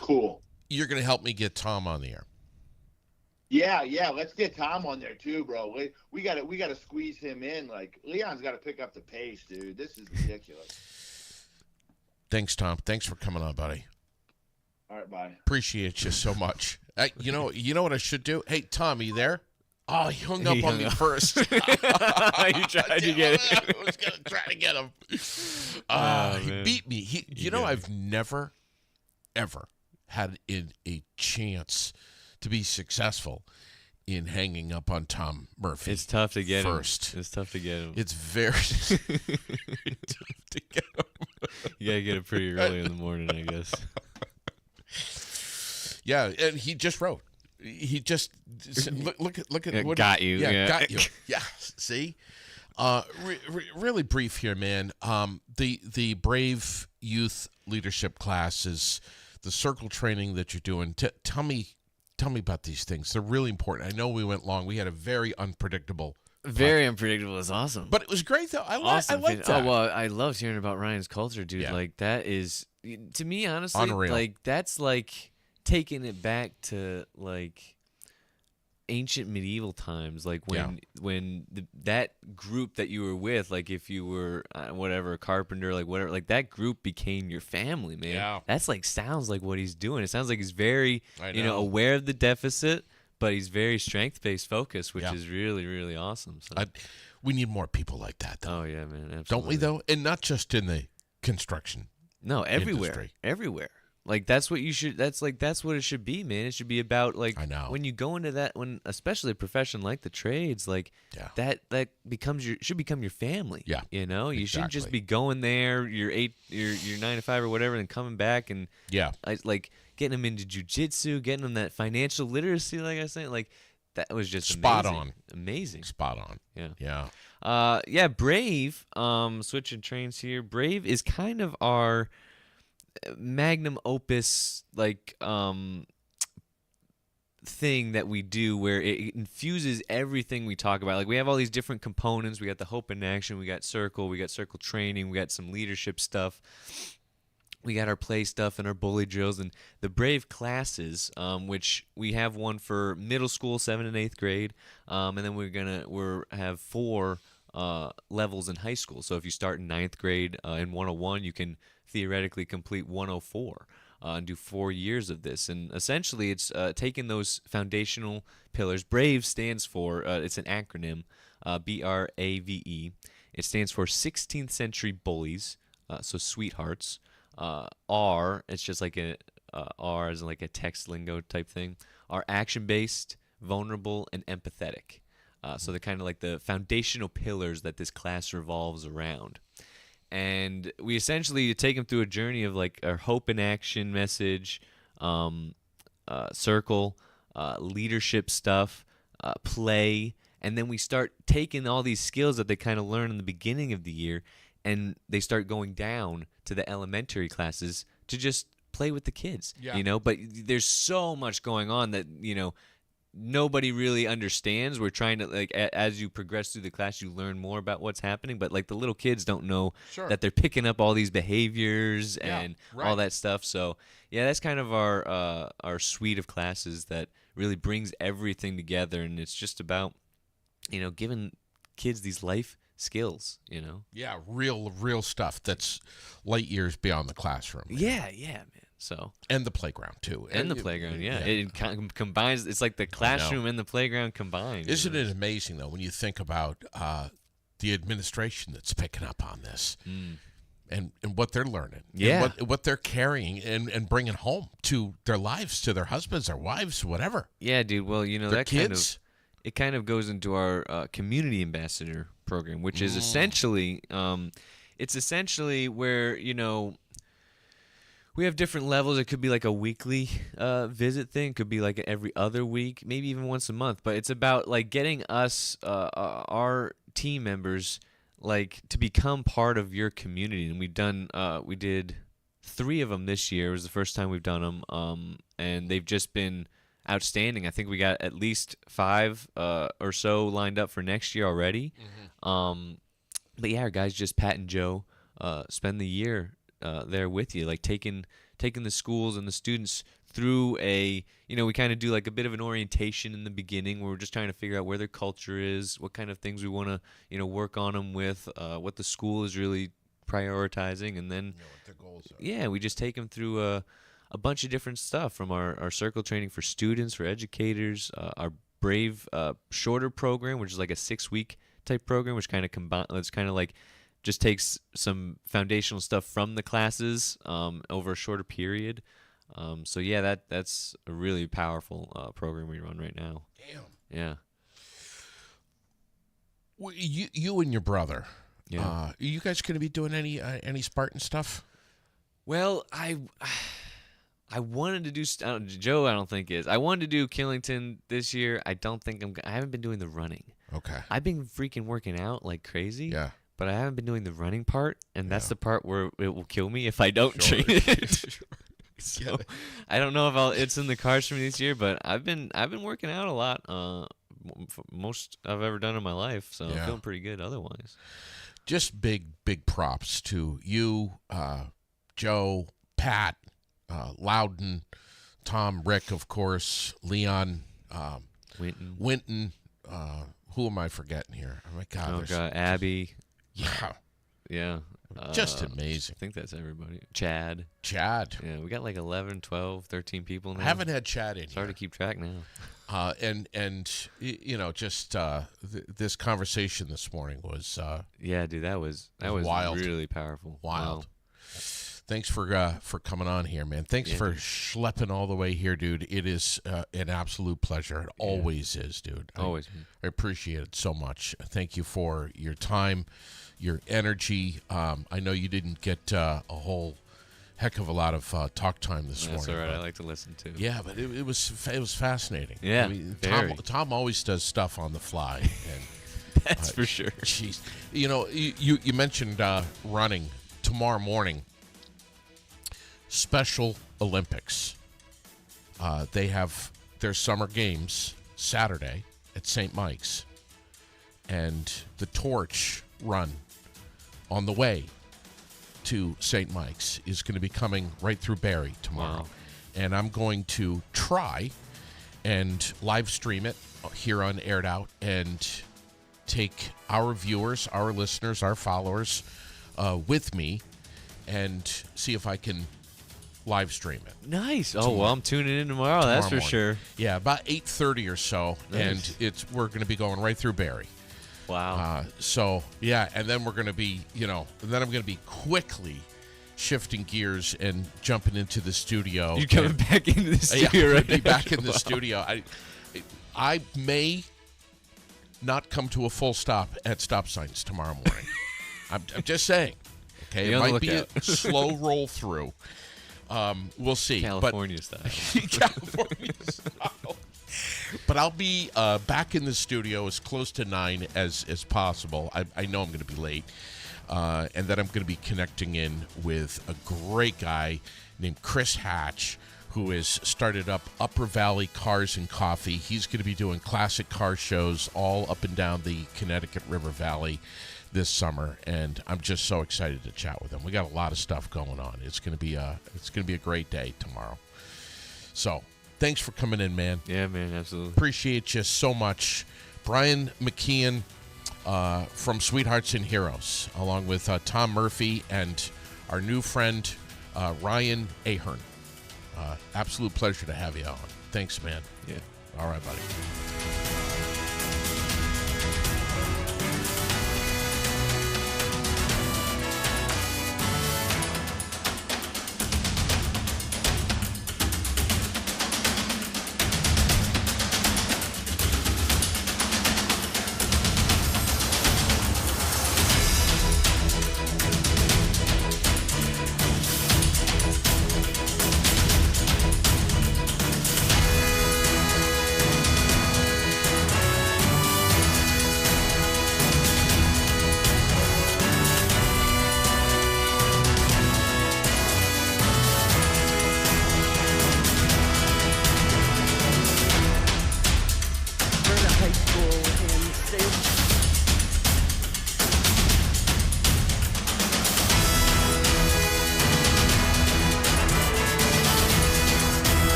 Cool. You're going to help me get Tom on the air. Yeah, let's get Tom on there too, bro. We got to squeeze him in. Like, Leon's got to pick up the pace, dude. This is ridiculous. Thanks, Tom. Thanks for coming on, buddy. All right, bye. Appreciate you so much. You know what I should do? Hey, Tom, you there? Oh, he hung up on me first. You tried to get it. I was going to try to get him. He beat me. I've never, ever had a chance to be successul in hanging up on Tom Murphy. It's tough to get first. It's tough to get him. It's very tough to get him. You got to get it pretty early in the morning, I guess. Yeah, and he just wrote. He just look at what got you. Yeah, got you. Yeah, see, really brief here, man. The Brave Youth Leadership classes, the circle training that you're doing. Tell me about these things. They're really important. I know we went long. We had a very unpredictable. Very unpredictable. It's awesome. But it was great though. I like that. Oh well, I loved hearing about Ryan's culture, dude. Yeah. Like that is, to me, honestly, unreal. Like that's like taking it back to like ancient medieval times, like when that group that you were with, like if you were whatever, a carpenter, like whatever, like that group became your family, man. Yeah. That's like sounds like what he's doing. It sounds like he's very aware of the deficit, but he's very strength-based focused, which is really, really awesome. So. We need more people like that, though. Oh yeah, man, absolutely. Don't we though? And not just in the construction. No, everywhere, industry. Everywhere. Like that's what you should. That's what it should be, man. It should be about like I know. When you go into that, especially a profession like the trades, like that should become your family. Yeah, you shouldn't just be going there, your 9 to 5 or whatever, and coming back and like getting them into jujitsu, getting them that financial literacy. Like I was saying, like that was just spot amazing. Spot on. Yeah. Brave. Switching trains here. Brave is kind of our magnum opus, like thing that we do where it infuses everything we talk about. Like we have all these different components. We got the hope in action. We got circle training. We got some leadership stuff. we got our play stuff and our bully drills and the Brave classes, which we have one for middle school, 7th and 8th grade, and then we're have 4 levels in high school. So if you start in 9th grade in 101, you can theoretically complete 104 and do 4 years of this. And essentially, it's taking those foundational pillars. Brave stands for it's an acronym, BRAVE. It stands for 16th Century Bullies, so sweethearts. R, it's just like R is like a text lingo type thing. Are action-based, vulnerable, and empathetic. So they're kind of like the foundational pillars that this class revolves around. And we essentially take them through a journey of like our hope in action message, circle, leadership stuff, play, and then we start taking all these skills that they kind of learn in the beginning of the year, and they start going down to the elementary classes to just play with the kids, you know. But there's so much going on that, you know, nobody really understands. We're trying to, like, as you progress through the class, you learn more about what's happening. But, like, the little kids don't know that they're picking up all these behaviors and all that stuff. So, yeah, that's kind of our suite of classes that really brings everything together. And it's just about, you know, giving kids these life skills, you know? Yeah, real stuff that's light years beyond the classroom. Yeah, man. So and the playground too. And the playground, yeah. It combines. It's like the classroom and the playground combined. Isn't it amazing though when you think about the administration that's picking up on this and what they're learning, and what they're carrying and bringing home to their lives, to their husbands, their wives, whatever. Yeah, dude. Well, you know, their that kids. It kind of goes into our community ambassador program, which is essentially, it's essentially where, you know, we have different levels. It could be like a weekly visit thing. It could be like every other week, maybe even once a month. But it's about like getting us, our team members, like to become part of your community. And we did 3 of them this year. It was the first time we've done them, and they've just been outstanding. I think we got at least 5 or so lined up for next year already. But yeah, our guys just Pat and Joe spend the year there with you, like taking the schools and the students through we kind of do like a bit of an orientation in the beginning where we're just trying to figure out where their culture is, what kind of things we want to, work on them with, what the school is really prioritizing, and then what their goals are. Yeah, we just take them through a bunch of different stuff from our circle training for students, for educators, our Brave shorter program, which is like a 6-week type program, which kind of it's kind of like just takes some foundational stuff from the classes over a shorter period. So yeah, that's a really powerful program we run right now. Damn. Yeah. Well, you and your brother, are you guys going to be doing any Spartan stuff? Well, I wanted to do Joe. I don't think is. I wanted to do Killington this year. I don't think I haven't been doing the running. Okay. I've been freaking working out like crazy. Yeah. But I haven't been doing the running part, and that's the part where it will kill me if I don't train it. So I don't know if it's in the cards for me this year, but I've been working out a lot, most I've ever done in my life. So I'm feeling pretty good otherwise. Just big props to you, Joe, Pat, Loudon, Tom, Rick, of course, Leon, Winton. Who am I forgetting here? Oh my God! Oh God, Abby. Yeah. Yeah. Just amazing. I think that's everybody. Chad. Yeah, we got like 11, 12, 13 people now. I haven't had Chad in It's hard to keep track now. And just this conversation this morning was yeah, dude, that was wild. Really powerful. Wild. Wow. Thanks for coming on here, man. Thanks for schlepping all the way here, dude. It is an absolute pleasure. It always is, dude. Always. I appreciate it so much. Thank you for your time, your energy. I know you didn't get a whole heck of a lot of talk time this morning. That's all right. I like to listen too. Yeah, but it was fascinating. Yeah, I mean, very. Tom always does stuff on the fly. And that's for sure. Jeez, you mentioned running tomorrow morning. Special Olympics. They have their summer games Saturday at St. Mike's, and the torch run on the way to St. Mike's is going to be coming right through Barrie tomorrow. Wow. And I'm going to try and live stream it here on Aired Out and take our viewers, our listeners, our followers with me and see if I can live stream it. Nice. Oh, well, I'm tuning in tomorrow that's for morning. sure. Yeah, about 8:30 or so, Nice. and we're going to be going right through Barrie. Wow. So, yeah, and then we're going to be, then I'm going to be quickly shifting gears and jumping into the studio. You're coming back into the Yeah, studio I'm right gonna be back in Wow. the studio. I may not come to a full stop at stop signs tomorrow morning. I'm just saying. Okay, Be it on the might be a lookout. slow roll through. We'll see. California style. California style. But I'll be back in the studio as close to 9 as possible. I know I'm going to be late. And then I'm going to be connecting in with a great guy named Chris Hatch, who has started up Upper Valley Cars and Coffee. He's going to be doing classic car shows all up and down the Connecticut River Valley this summer, and I'm just so excited to chat with him. We got a lot of stuff going on. It's going to be a great day tomorrow. So, thanks for coming in, man. Yeah, man, absolutely. Appreciate you so much. Brian McKeon from Sweethearts and Heroes, along with Tom Murphy and our new friend Ryan Ahern. Absolute pleasure to have you on. Thanks, man. Yeah. All right, buddy.